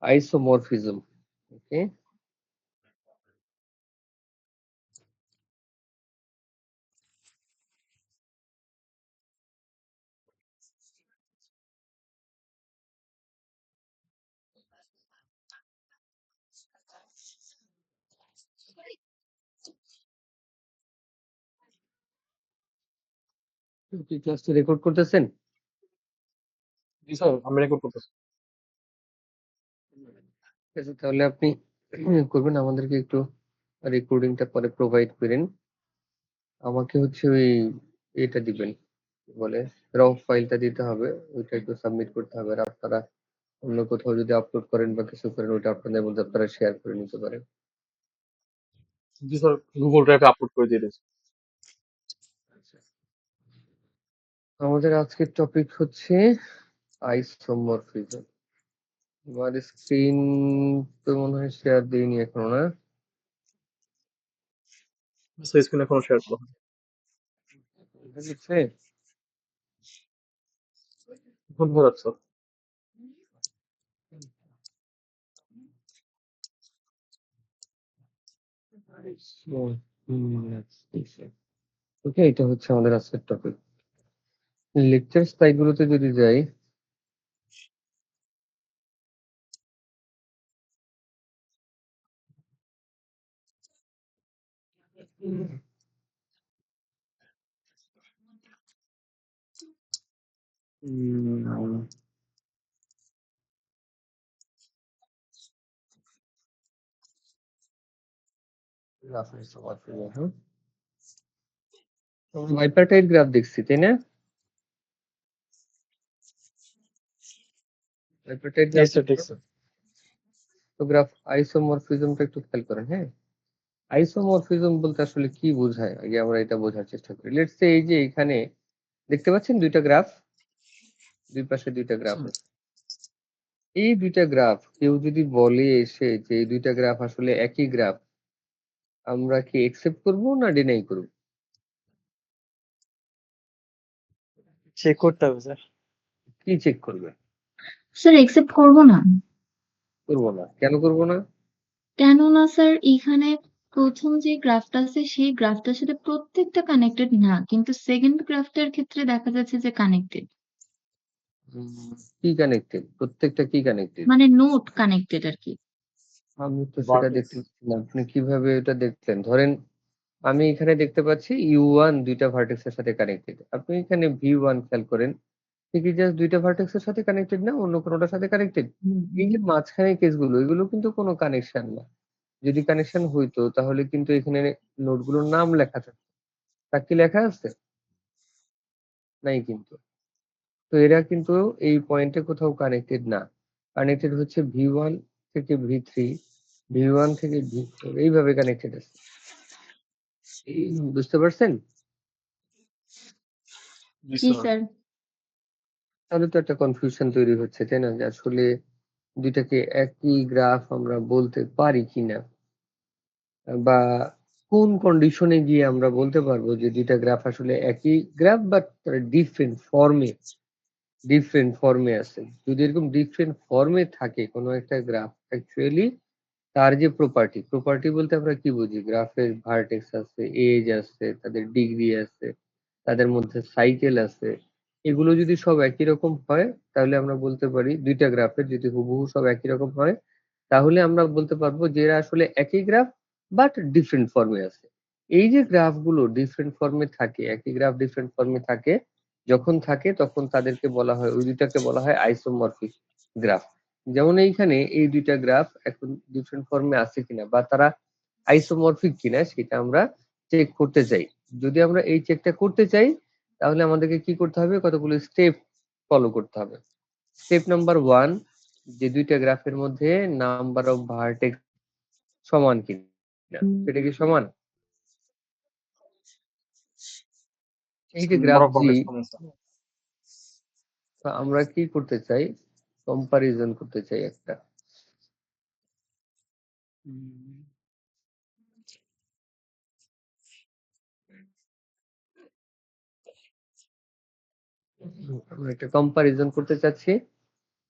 Isomorphism. ওকে, কি ক্লাসটি record করতেছেন? জি স্যার, আমি রেকর্ড করতেছি। ঠিক আছে, তাহলে আপনি করবেন, আমাদেরকে একটু রেকর্ডিংটা পরে প্রোভাইড করেন। আমাকে হচ্ছে ওই এটা দিবেন, কি বলে, র ফাইলটা দিতে হবে, ওইটা একটু সাবমিট করতে হবে। আর আপনারা অন্য কোথাও যদি আপলোড করেন বা কিছু করেন, ওইটা আপনাদের মধ্যে আপনারা শেয়ার করে নিতে পারেন। জি স্যার, গুগল ড্রাইভে আপলোড করে দিয়ে দিয়েছি। আমাদের আজকের টপিক হচ্ছে আইসোমরফিজম। আমার স্ক্রিন তো মনে হয় শেয়ার দিইনি এখনো, না? স্যার স্ক্রিন এখনো শেয়ার করা হয়নি। এটা দিচ্ছে? এখন হয়ে যাচ্ছে স্যার। ওকে, এটা হচ্ছে আমাদের আজকের টপিক। লেকচার স্লাইডগুলোতে যদি যাই, বাইপার্টাইট গ্রাফ দেখছি, তাই না? বাইপার্টাইট জি গ্রাফ স্যার, ঠিক স্যার। তো গ্রাফ আইসোমরফিজমটা একটু খেয়াল করেন, হ্যাঁ? আইসোমরফিজম বলতে আসলে কি বোঝায়, আগে আমরা এটা বোঝার চেষ্টা করি। লেটস সে এই যে এখানে দেখতে পাচ্ছেন দুইটা গ্রাফ, দুই পাশে দুইটা গ্রাফ আছে। এই দুইটা গ্রাফ কেউ যদি বলে এসে যে এই দুইটা গ্রাফ আসলে একই গ্রাফ, আমরা কি একসেপ্ট করব না ডিনাই করব? চেক করতে হবে স্যার। কি চেক করবে? স্যার একসেপ্ট করব না। করব না, কেন করব না? কেননা স্যার এখানে প্রথম যে গ্রাফটা আছে সেই গ্রাফটার সাথে প্রত্যেকটা কানেক্টেড না, কিন্তু সেকেন্ড গ্রাফটার ক্ষেত্রে দেখা যাচ্ছে যে কানেক্টেড, কি কানেক্টেড? প্রত্যেকটা কি কানেক্টেড? মানে নোট কানেক্টেড আর কি। আমি তো সেটা ভার্টেক্স। দেখতে পাচ্ছি না। আপনি কিভাবে এটা দেখলেন? ধরেন আমি এখানে দেখতে পাচ্ছি U1 দুইটা ভার্টেক্সের সাথে কানেক্টেড। আপনি এখানে V1 খেয়াল করেন, কি জাস্ট দুইটা ভার্টেক্সের সাথে কানেক্টেড না, অন্য কোনোটার সাথে কানেক্টেড? এই যে মাঝখানে কেসগুলো, এগুলো কিন্তু কোনো কানেকশন না। যদি কানেকশন হইতো তাহলে কিন্তু এখানে নোডগুলোর নাম লেখা থাকতো। তা কি লেখা আছে? নাই কিন্তু। তো এরা কিন্তু এই পয়েন্টে কোথাও কানেক্টেড না। কানেক্টেড হচ্ছে V1 থেকে V3, V1 থেকে V4, এইভাবে কানেক্টেড আছে। বুঝতে পারছেন? জি জি স্যার। স্যার। তাহলে তো একটা কনফিউশন তৈরি হচ্ছে, তাই না? যে আসলে দুইটাকে একই গ্রাফ আমরা বলতে পারি কিনা, বা কোন কন্ডিশনে গিয়ে আমরা বলতে পারবো যে দুইটা গ্রাফ আসলে একই গ্রাফ বাট ডিফারেন্ট ফর্মে আছে। যদি এরকম ডিফারেন্ট ফর্মে থাকে কোনো একটা গ্রাফ, অ্যাকচুয়ালি তার যে প্রপার্টি বলতে আমরা কি বুঝি? গ্রাফের ভার্টেক্স আছে, এজ আছে, তাদের ডিগ্রি আছে, তাদের মধ্যে সাইকেল আছে। এগুলো যদি সব একই রকম হয় তাহলে আমরা বলতে পারি, দুইটা গ্রাফের যদি হুবহু সব একই রকম হয় তাহলে আমরা বলতে পারবো যে এরা আসলে একই গ্রাফ বাট ডিফারেন্ট ফর্মে আছে। এই যে গ্রাফগুলো ডিফারেন্ট ফর্মে থাকে, একই গ্রাফ ডিফারেন্ট ফর্মে থাকে, যখন থাকে তখন তাদেরকে বলা হয়, ওই দুইটাকে বলা হয় আইসোমরফিক গ্রাফ। যেমন এইখানে এই দুইটা গ্রাফ এখন ডিফারেন্ট ফর্মে আছে কিনা বা তারা আইসোমরফিক কিনা সেটা আমরা চেক করতে চাই। যদি আমরা এই চেকটা করতে চাই তাহলে আমাদেরকে কি করতে হবে? কতগুলো স্টেপ ফলো করতে হবে। স্টেপ নাম্বার 1, যে দুইটা গ্রাফের মধ্যে নাম্বার অফ ভার্টেক্স সমান কিনা। সেটা কি সমান? এই যে graph number of G, vertex common sir. আমরা কি করতে চাই? কম্পারিজন করতে চাই একটা। আমরা একটা কম্পারিজন করতে চাচ্ছি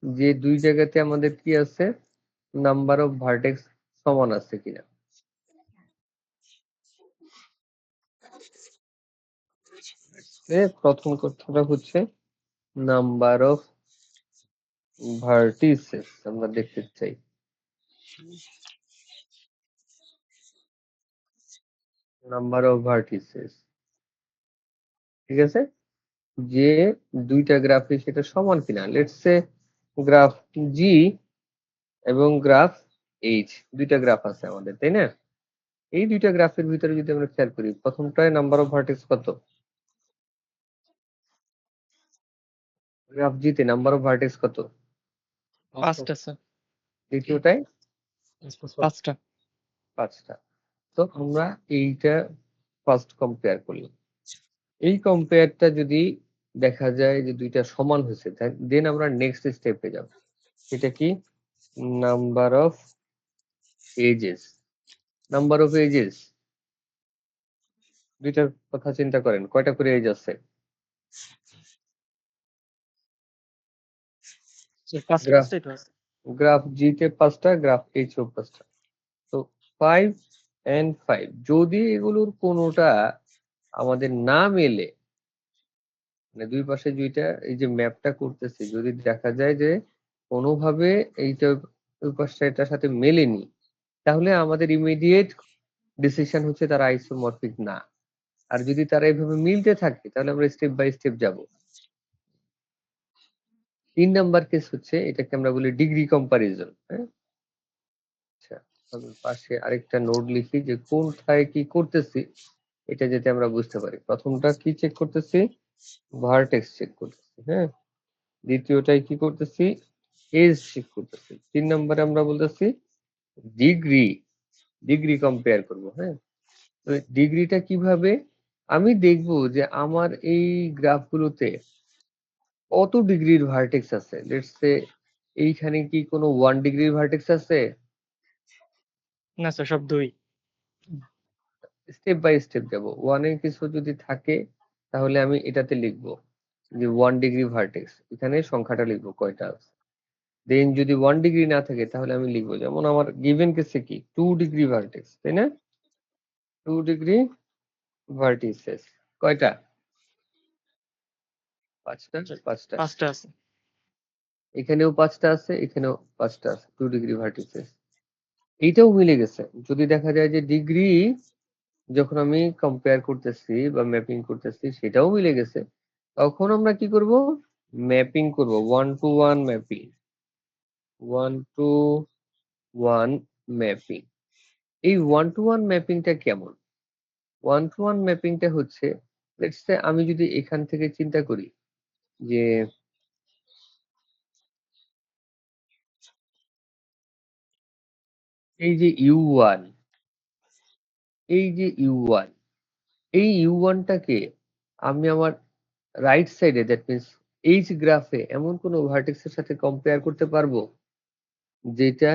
যে দুই জায়গাতে আমাদের কি আছে? নাম্বার অফ ভার্টেক্স সমান আছে কিনা। প্রথম কথাটা হচ্ছে নাম্বার অফ ভার্টিসেস আমরা দেখতে চাই। নাম্বার অফ ভার্টিসেস, ঠিক আছে, যে দুইটা গ্রাফে সেটা সমান কিনা। লেটস সে গ্রাফ জি এবং গ্রাফ এইচ, দুইটা গ্রাফ আছে আমাদের, তাই না? এই দুইটা গ্রাফের ভিতরে যদি আমরা খেয়াল করি, প্রথমটায় নাম্বার অফ ভার্টেক্স কত? গ্রাফ জি তে নাম্বার অফ ভার্টেক্স কত? 5টা স্যার। দ্বিতীয়টায় 5টা। 5টা। তো আমরা এইটা ফার্স্ট কম্পেয়ার করলাম। এই কম্পেয়ারটা যদি দেখা যায় যে দুইটা সমান হয়েছে, দেন আমরা নেক্সট স্টেপে যাব। সেটা কি? Number of edges. Number of edges, দুইটার কথা চিন্তা করেন, কয়টা করে এজ আছে? গ্রাফ জি তে 5টা, গ্রাফ এইচ ও 5টা। তো 5 and 5 যদি এগুলোর কোনোটা আমাদের না মেলে, মানে দুই পাশে দুইটা এই যে ম্যাপটা করতেছি, যদি দেখা যায় যে কোনোভাবে এইটা ওই পাশটা এটার সাথে মেলেনি, তাহলে আমাদের ইমিডিয়েট ডিসিশন হচ্ছে তারা আইসোমরফিক না। আর যদি তারা এইভাবে মিলতে থাকে তাহলে আমরা স্টেপ বাই স্টেপ যাব। 3 নাম্বার কেস হচ্ছে, এটাকে আমরা বলি ডিগ্রি কম্পারিজন। হ্যাঁ, আচ্ছা, আমি পাশে আরেকটা নোট লিখি যে কোনটায় কি করতেছি, এটা যাতে আমরা বুঝতে পারি। প্রথমটা কি চেক করতেছি? ভার্টেক্স চেক করতেছি, হ্যাঁ। দ্বিতীয়টায় কি করতেছি? এজ চেক করতেছি। 3 নম্বরে আমরা বলতেছি ডিগ্রি, ডিগ্রি কম্পেয়ার করব, হ্যাঁ। তো ডিগ্রিটা কিভাবে? আমি দেখব যে আমার এই গ্রাফগুলোতে কত ডিগ্রির ভার্টেক্স আছে। লেটস সে এইখানে কি কোনো 1 ডিগ্রির ভার্টেক্স আছে? না স্যার, সব 2। স্টেপ বাই স্টেপ যাব। 1 এর কিছু যদি থাকে তাহলে আমি এটাতে লিখব যে 1 ডিগ্রি ভার্টেক্স, এখানে সংখ্যাটা লিখব কয়টা আছে। দেন যদি 1 ডিগ্রি না থাকে তাহলে আমি লিখব, যেমন আমার গিভেন কেসে কি 2 ডিগ্রি ভার্টেক্স, তাই না? 2 ডিগ্রি ভার্টিসেস কয়টা? 5টা। 5টা। 5টা আছে। এখানেও 5টা আছে, এখানেও 5টা আছে, 2 ডিগ্রি ভার্টিসেস। এইটাও মিলে গেছে। যদি দেখা যায় যে ডিগ্রি যখন আমি কম্পেয়ার করতেছি বা ম্যাপিং করতেছি সেটাও মিলে গেছে, তখন আমরা কি করব? ম্যাপিং করব, 1 to 1 ম্যাপিং। 1 to 1 mapping. এই 1 to 1 ম্যাপিংটা কেমন? 1 to 1 ম্যাপিংটা হচ্ছে, লেটস সে আমি যদি এখান থেকে চিন্তা করি যে এই যে U1, এই যে U1, এই U1 টাকে আমি আমার রাইট সাইডে, দ্যাট মিনস এইচ গ্রাফে এমন কোনো ভার্টেক্স এর সাথে কম্পেয়ার করতে পারবো যেটা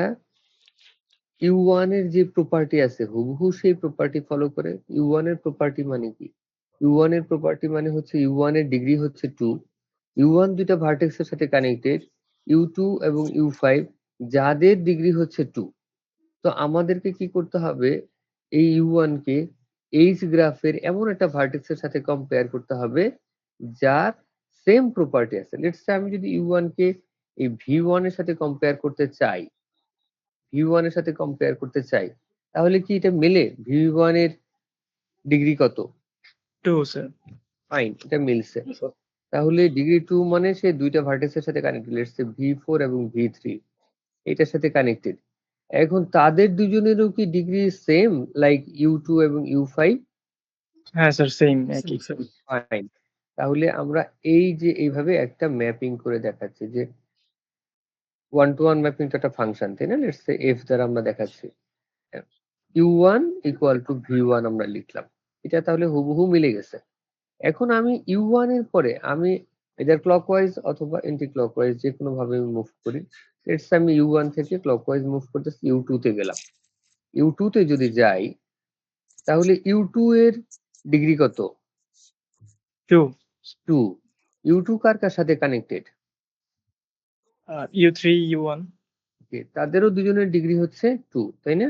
U1 এর যে প্রপার্টি আছে হুবহু সেই প্রপার্টি ফলো করে। U1 এর প্রপার্টি মানে কি? U1 এর প্রপার্টি মানে হচ্ছে U1 এর ডিগ্রি হচ্ছে 2, U1 দুইটা ভার্টেক্স এর সাথে কানেক্টেড, U2 এবং U5 যাদের ডিগ্রি হচ্ছে 2। তো আমাদেরকে কি করতে হবে? এই U1 কে এইচ গ্রাফের এমন একটা ভার্টেক্স এর সাথে কম্পেয়ার করতে হবে যার সেম প্রপার্টি আছে। লেটস সে আমি যদি U1 কে এই V1 এর সাথে কম্পেয়ার করতে চাই, V1 এর সাথে কম্পেয়ার করতে চাই, তাহলে কি এটা মেলে? V1 এর ডিগ্রি কত? 2 স্যার। ফাইন, এটা মিলছে। তাহলে ডিগ্রি 2 মানে সে দুইটা ভার্টেক্স এর সাথে কানেক্টেড। লেটস সে V4 এবং V3 এটার সাথে কানেক্টেড। এখন তাদের দুজনেরও কি ডিগ্রি সেম লাইক U2 এবং U5? হ্যাঁ স্যার, সেম একই। ফাইন। তাহলে আমরা এই যে এইভাবে একটা ম্যাপিং করে দেখাচ্ছি যে 1 to 1 ম্যাপিং তো একটা ফাংশন, তাই না? লেটস সে f দ্বারা আমরা দেখাচ্ছি। U1 ইকুয়াল টু V1 আমরা লিখলাম। এটা তাহলে হুবহু মিলে গেছে। এখন আমি U1 এর পরে আমি either clockwise অথবা anti clockwise যেকোনো ভাবে আমি মুভ করি। লেটস সে আমি U1 থেকে ক্লকওয়াইজ মুভ করতেছি, U2 তে গেলাম। U2 তে যদি যাই তাহলে U2 এর ডিগ্রি কত? 2। 2। U2 কার সাথে কানেক্টেড? U3 U1। তাদেরও দুজনের ডিগ্রি হচ্ছে 2, তাই না?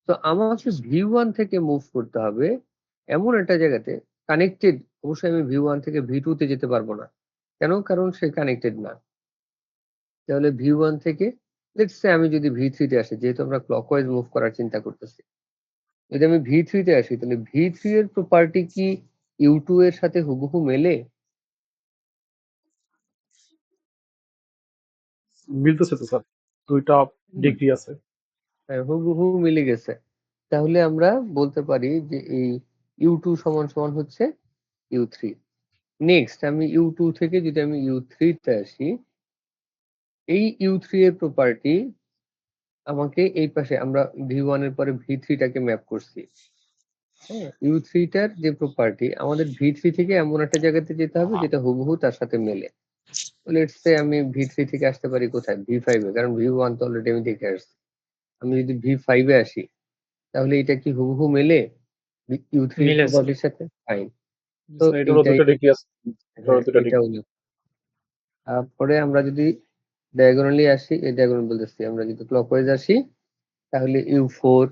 তো আমাকে V1 থেকে মুভ করতে হবে এমন একটা জায়গাতে কানেক্টেড। অবশ্যই আমি V1 থেকে V2 তে যেতে পারবো না। কেন? কারণ সে কানেক্টেড না। তাহলে V1 থেকে লেটস সে আমি যদি V3 তে আসি, যেহেতু আমরা ক্লকওয়াইজ মুভ করার চিন্তা করতেছি। যদি আমি V3 তে আসি তাহলে V3 এর প্রপার্টি কি U2 এর সাথে হুবহু মেলে? মিলতেছে তো স্যার, 2টা ডিগ্রি আছে। হ্যাঁ, হুবহু মিলে গেছে। তাহলে আমরা বলতে পারি যে এই U2 সমান সমান হচ্ছে U3। নেক্সট আমি U2 থেকে যদি আমি U3 তে আসি, এই U3 এর প্রপার্টি আমাকে এই পাশে আমরা V1 এর পরে V3 টাকে ম্যাপ করছি। হ্যাঁ, U3 টার যে প্রপার্টি আমাদের V3 থেকে এমন একটা জায়গাতে যেতে হবে যেটা হুবহু তার সাথে মেলে। লেটস সে আমি V3 থেকে আসতে পারি কোথায়? V5 এ, কারণ V1 তো অলরেডি আমি দেখে আসছি। আমি যদি V5 এ আসি তাহলে এটা কি হুবহু মেলে U3 এর মিলে স্যার। প্রপার্টির সাথে? ফাইন। তো স্যার এটারও এইটাই 2টা ডিগ্রি আছে। হ্যাঁ, এটারও 2টা এটা ডিগ্রি। হলো। তারপরে আমরা যদি ডায়াগোনালি আসি, ডায়াগোনাল বলতেছি, আমরা যদি ক্লকওয়াইজ আসি তাহলে U4,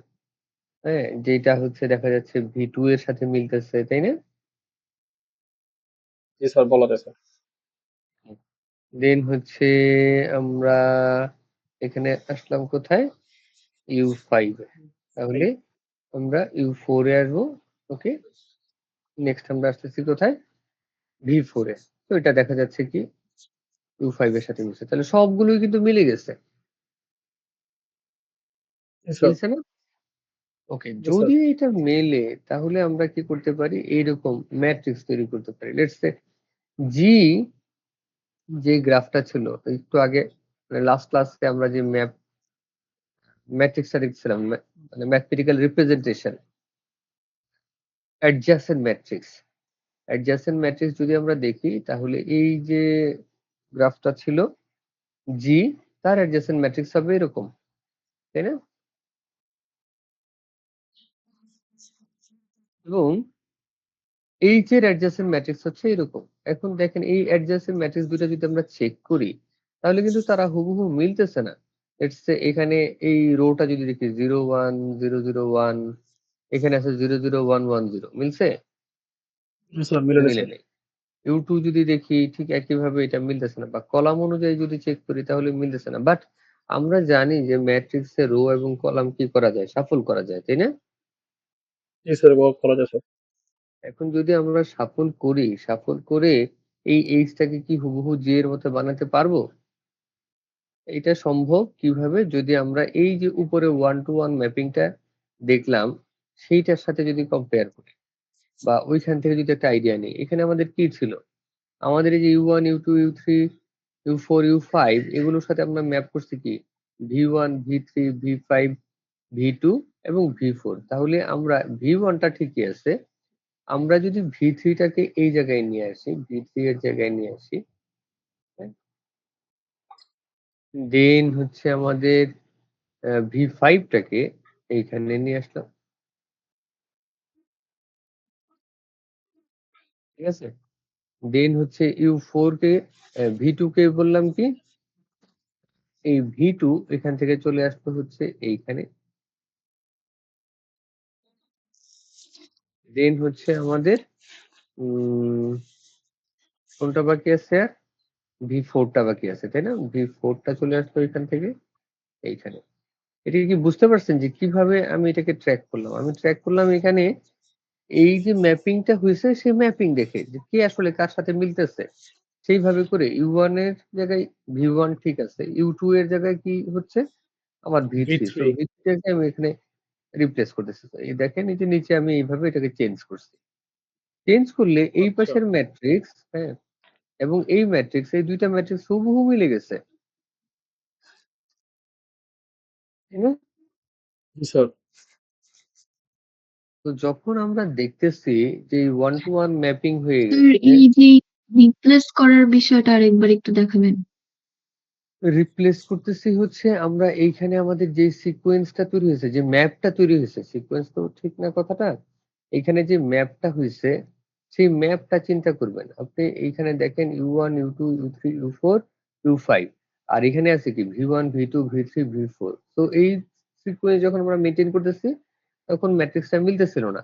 হ্যাঁ, যেটা হচ্ছে দেখা যাচ্ছে V2 এর সাথে মিলতেছে, তাই না? জি স্যার, বলা যায় স্যার। দেন হচ্ছে আমরা এখানে আসলাম কোথায়? U5 এ। তাহলে আমরা U4 এ আসবো। ওকে, নেক্সট আমরা আসতেছি কোথায়? V4 এ। তো এটা দেখা যাচ্ছে কি U5 এর সাথে মিলছে। তাহলে সবগুলোই কিন্তু মিলে গেছে। জি স্যার। মিলছে না? ওকে, জি স্যার। যদি এটা মেলে তাহলে আমরা কি করতে পারি? এইরকম ম্যাট্রিক্স তৈরি করতে পারি। লেটস সে G যে গ্রাফটা ছিল একটু আগে, মানে লাস্ট ক্লাসে আমরা যে ম্যাট্রিক্সটা দেখছিলাম, মানে mathematical representation, adjacent matrix. Adjacent matrix যদি আমরা দেখি তাহলে এই যে গ্রাফটা ছিল G, তার অ্যাডজাসেন্ট ম্যাট্রিক্স হবে এরকম, তাই না? এবং H এর অ্যাডজাসেন্ট ম্যাট্রিক্স হচ্ছে এরকম। এখন দেখেন এই অ্যাডজাসেন্ট ম্যাট্রিক্স দুটো যদি আমরা চেক করি তাহলে কিন্তু তারা হুবহু মিলতেছে না। লেটস সে এখানে এই রোটা যদি দেখি 0 1 0 0 1, এখানে আছে 0 0 1 1 0, মিলছে? জি স্যার, মিলে মিলে গেছে। নেই। U2 যদি দেখি ঠিক একইভাবে এটা মিলতেছে না, বা কলাম অনুযায়ী যদি চেক করি তাহলে মিলতেছে না। বাট আমরা জানি যে ম্যাট্রিক্সে রো এবং কলাম কি করা যায়? শাফল করা যায়, তাই না? জি স্যার, করা যায় স্যার। এখন যদি আমরা শাফল করি, শাফল করে এই H টাকে কি হুবহু J এর মতো বানাতে পারবো? এটা সম্ভব কিভাবে? যদি আমরা এই যে উপরে 1 to 1 ম্যাপিংটা দেখলাম সেইটার সাথে যদি কম্পেয়ার করি, বা ওইখান থেকে যদি একটা আইডিয়া নিই। এখানে আমাদের কি ছিল? আমাদের এই যে U1, U2, U3, U4, U5 এগুলোর সাথে আমরা ম্যাপ করছি কি? V1, V3, V5, V2 এবং V4। তাহলে আমরা V1 টা ঠিকই আছে। আমরা যদি V3 টাকে এই জায়গায় নিয়ে আসি, V3 এর জায়গায় নিয়ে আসি, হ্যাঁ? দেন হচ্ছে আমাদের V5 টাকে এইখানে নিয়ে আসলাম। ঠিক আছে? দেন হচ্ছে U4 কে V2 কে বললাম কি? এই V2 এখান থেকে চলে আসলো হচ্ছে এইখানে। দেন হচ্ছে আমাদের উম কোনটা বাকি আছে আর? V4 টা বাকি আছে, তাই না? V4 টা চলে আসলো এখান থেকে এইখানে। এটা কি বুঝতে পারছেন যে কিভাবে আমি এটাকে ট্র্যাক করলাম? আমি ট্র্যাক করলাম এখানে এই যে ম্যাপিংটা হইছে সেই ম্যাপিং দেখে যে কে আসলে কার সাথে মিলতেছে। সেইভাবে করে U1 এর জায়গায় V1 ঠিক আছে। U2 এর জায়গায় কি হচ্ছে? আমার V3। So V3। V3 টাকে আমি এখানে রিপ্লেস করতেছি। তো এই দেখেন এই যে নিচে আমি এইভাবে এটাকে চেঞ্জ করছি। চেঞ্জ করলে এই আচ্ছা। পাশের ম্যাট্রিক্স, হ্যাঁ? এবং এই ম্যাট্রিক্স, এই ২ টা ম্যাট্রিক্স হুবহু মিলে গেছে। তাই না? জি স্যার। তো যখন আমরা দেখতেছি যে 1 to 1 ম্যাপিং হয়ে স্যার গেছে, এই যে রিপ্লেস করার বিষয়টা আরেকবার একটু দেখাবেন? রিপ্লেস করতেছি হচ্ছে আমরা এইখানে আমাদের যে সিকোয়েন্সটা তৈরি হয়েছে, যে ম্যাপটা তৈরি হয়েছে, সিকোয়েন্স তো ঠিক না কথাটা? এইখানে যে ম্যাপটা হইছে সেই ম্যাপটা চিন্তা করবেন। আপনি এইখানে দেখেন U1, U2, U3, U4, U5। আর এখানে আছে কি V1, V2, V3, V4। তো এই সিকোয়েন্স যখন আমরা মেনটেন করতেছি তখন ম্যাট্রিক্সটা মিলতেছিল না।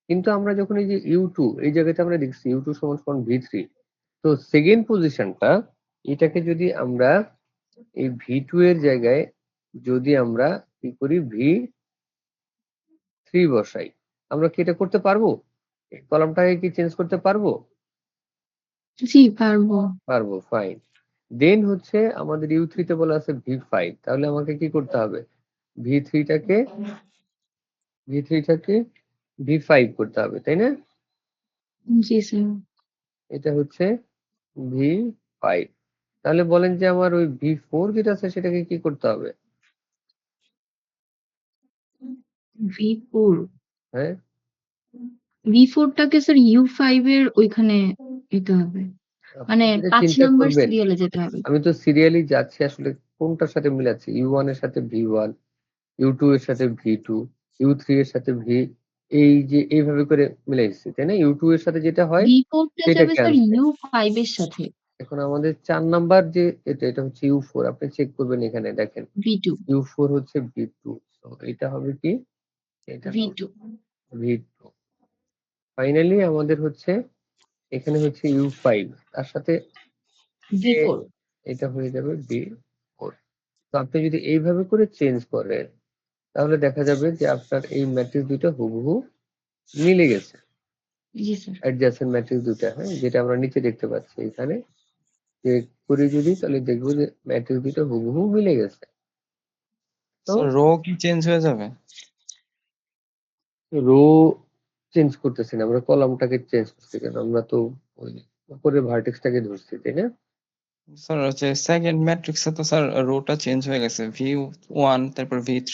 কিন্তু আমরা যখন এই যে U2 এই জায়গাতে আমরা দেখছি U2 সমান V3। তো সেকেন্ড পজিশনটা এটাকে যদি আমরা এই V2 এর জায়গায় যদি আমরা কি করি V3 বসাই, আমরা কি এটা করতে পারবো? এই কলামটাকে কি চেঞ্জ করতে পারবো? জি, পারবো। পারবো, ফাইন। দেন হচ্ছে আমাদের U3 তে বলা আছে V5, তাহলে আমাকে কি করতে হবে? V3 টাকে V5 করতে হবে, তাই না? জি স্যার। এটা হচ্ছে V5। তাহলে বলেন যে আমার ওই V4 যেটা আছে সেটাকে কি করতে হবে? V4 হ্যাঁ? V4 টাকে স্যার U5 এর ওইখানে দিতে হবে। আপনি মানে যেটা ৫ চিন্তা নাম্বার করবেন, সিরিয়ালে যেতে হবে। আমি তো সিরিয়ালি যাচ্ছি আসলে কোনটার সাথে মিলাচ্ছি? U1 এর সাথে V1, U2 এর সাথে V2, U3 এর সাথে এই যে এইভাবে করে মিলাইছি, তাই না? U2 এর সাথে যেটা হয় V4 টা যাবে সেটাকে স্যার আনছে। U5 এর সাথে। এখন আমাদের ৪ নাম্বার যে এটা হচ্ছে U4, আপনি চেক করবেন এখানে দেখেন। V2 U4 হচ্ছে V2, তো এটা হবে কি? এটা হবে V2 V2। ফাইনালি আমাদের হচ্ছে এখানে হচ্ছে U5, তার সাথে এ V4 এটা হয়ে যাবে V4। তো আপনি যদি এইভাবে করে চেঞ্জ করেন তাহলে দেখা যাবে যে আপনার এই ম্যাট্রিক্স দুটো হুবহু মিলে গেছে। জি স্যার। অ্যাডজেসেন্ট ম্যাট্রিক্স দুটা, হ্যাঁ? যেটা আমরা নিচে দেখতে পাচ্ছি এখানে চেক করি যদি তাহলে দেখব যে ম্যাট্রিক্স দুটো হুবহু মিলে গেছে। তো স্যার রো কি চেঞ্জ হয়ে যাবে? রো চেঞ্জ করতেছি না, আমরা কলামটাকে চেঞ্জ করছি কেন? আমরা তো ওই উপরের ভার্টেক্সটাকে ধরছি, তাই না? স্যার হচ্ছে সেকেন্ড ম্যাট্রিক্সে তো স্যার রোটা চেঞ্জ হয়ে গেছে V1 তারপর V3।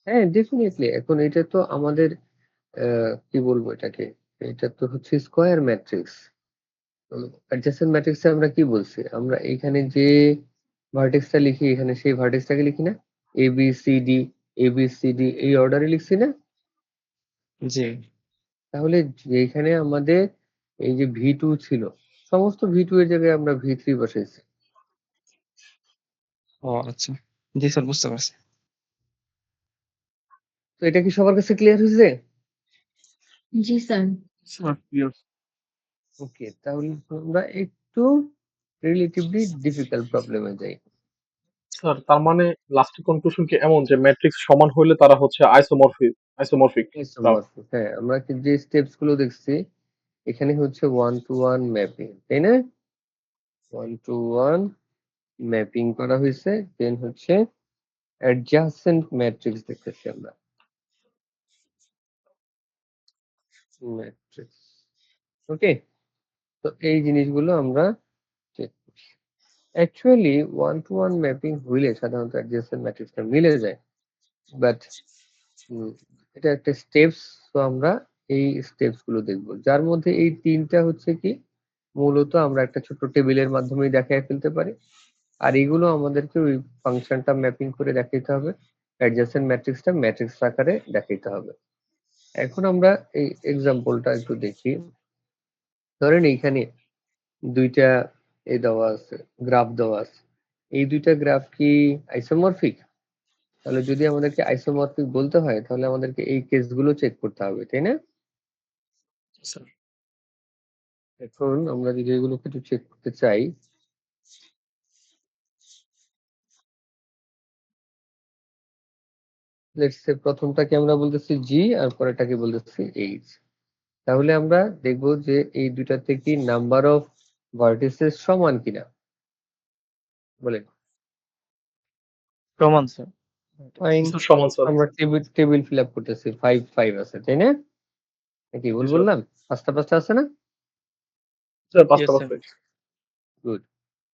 হ্যাঁ, ডেফিনিটলি। এখন এটা তো আমাদের কি বলবো এটাকে? এটা তো হচ্ছে স্কয়ার ম্যাট্রিক্স। তো অ্যাডজেসেন্ট ম্যাট্রিক্সে আমরা কি বলছি? আমরা এইখানে যে ভার্টেক্সটা লিখি এখানে সেই ভার্টেক্সটাকে লিখি না? ABCD, ABCD এই অর্ডারে লিখছি না? জি। তাহলে যেখানে আমাদের এই যে V2 ছিল, সমস্ত V2 এর জায়গায় আমরা V3 বসাইছি। ও আচ্ছা। জি স্যার বুঝতে পারছি। তো এটা কি সবার কাছে ক্লিয়ার হইছে? জি স্যার। Sir clear. ওকে, তাহলে আমরা একটু রিলেটিভলি ডিফিকাল্ট প্রবলেমে যাই। স্যার তার মানে লাস্টের কনক্লুশন কি এমন যে ম্যাট্রিক্স সমান হইলে তারা হচ্ছে আইসোমরফিক গ্রাফ? আইসোমরফিক, হ্যাঁ, আমরা যে স্টেপস গুলো দেখছি এখানে হচ্ছে 1 to 1 ম্যাপিং, তাই না? 1 to 1 ম্যাপিং করা হয়েছে, দেন হচ্ছে অ্যাডজাসেন্ট ম্যাট্রিক্স দেখতেছি আমরা। ম্যাট্রিক্স, ওকে। তো এই জিনিসগুলো আমরা চেক করছি। অ্যাকচুয়ালি 1 to 1 ম্যাপিং হইলে সাধারণত অ্যাডজাসেন্ট ম্যাট্রিক্সটা মিলে যায়, বাট এটা একটা স্টেপস। তো আমরা এই স্টেপস গুলো দেখবো, যার মধ্যে এই ৩টা হচ্ছে কি মূলত আমরা একটা ছোট্ট টেবিলের মাধ্যমেই দেখায় ফেলতে পারি। আর এগুলো আমাদেরকে ওই ফাংশনটা ম্যাপিং করে দেখাইতে হবে। অ্যাডজেসেন্ট ম্যাট্রিক্সটা ম্যাট্রিক্স আকারে দেখাইতে হবে। এখন আমরা এই এক্সাম্পলটা একটু দেখি। ধরেন এইখানে ২ টা দেওয়া আছে, গ্রাফ দেওয়া আছে। এই ২ টা গ্রাফ কি আইসোমরফিক? তাহলে যদি আমাদেরকে আইসোমরফিক বলতে হয় তাহলে আমাদেরকে এই কেসগুলো চেক করতে হবে, তাই না? স্যার এখন আমরা যদি এগুলোকে একটু চেক করতে চাই, লেটস সে প্রথমটাকে আমরা বলতেছি G আর পরেরটাকে বলতেছি H। তাহলে আমরা দেখব যে এই দুটাতে কি নাম্বার অফ ভার্টিসেস সমান কিনা, বলেন। সমান স্যার। ফাইন, স্যার সমান স্যার। আমরা টেবিল ফিল আপ করতেছি, 5 5 আছে, তাই না? নাকি ভুল জি স্যার। বললাম? পাঁচটা পাঁচটা আছে না? স্যার পাঁচটা ইয়েস স্যার। পারফেক্ট। গুড।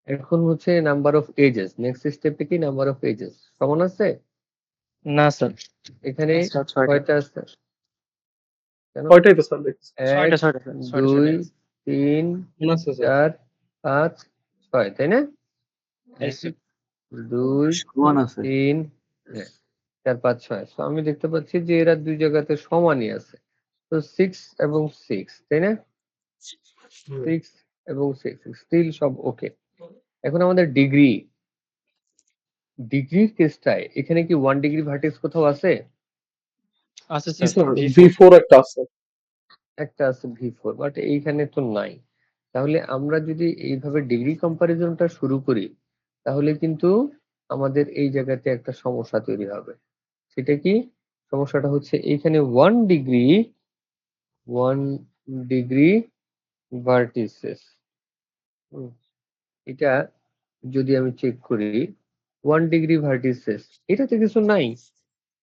এখন হচ্ছে নাম্বার অফ এজেস, নেক্সট স্টেপে কি নাম্বার অফ এজেস সমান আছে? না স্যার। এখানে স্যার ৬টা। কয়টা আছে? কেন? কয়টাই তো স্যার দেখছি। ১ ৬টা স্যার। ৬টা ২ আছে। ৩ মনে আছে স্যার। ৪ ৫ ৬, তাই না? Yes ১ sir. ২ সমান আছে। ৩ হ্যাঁ ৪ ৫ ৬। সো আমি দেখতে পাচ্ছি যে এরা ২ জায়গাতে সমানই আছে। তো 6 এবং 6, তাই না? 6 এবং 6 স্টিল সব ওকে। এখন আমাদের ডিগ্রির কেসটায় এখানে কি 1 ডিগ্রি ভার্টেক্স কোথাও আছে? আছে জি স্যার স্যার, V4 V4 একটা আছে। একটা আছে V4, বাট এইখানে তো নাই। তাহলে আমরা যদি এইভাবে ডিগ্রি কম্পারিজনটা শুরু করি, তাহলে কিন্তু আমাদের এই জায়গাতে একটা সমস্যা তৈরি হবে। সেটা কি? সমস্যাটা হচ্ছে এইখানে 1 ডিগ্রি ভার্টিসেস। হুম, এটা যদি আমি চেক করি 1 ডিগ্রি ভার্টিসেস, এটাতে কিছু নাই।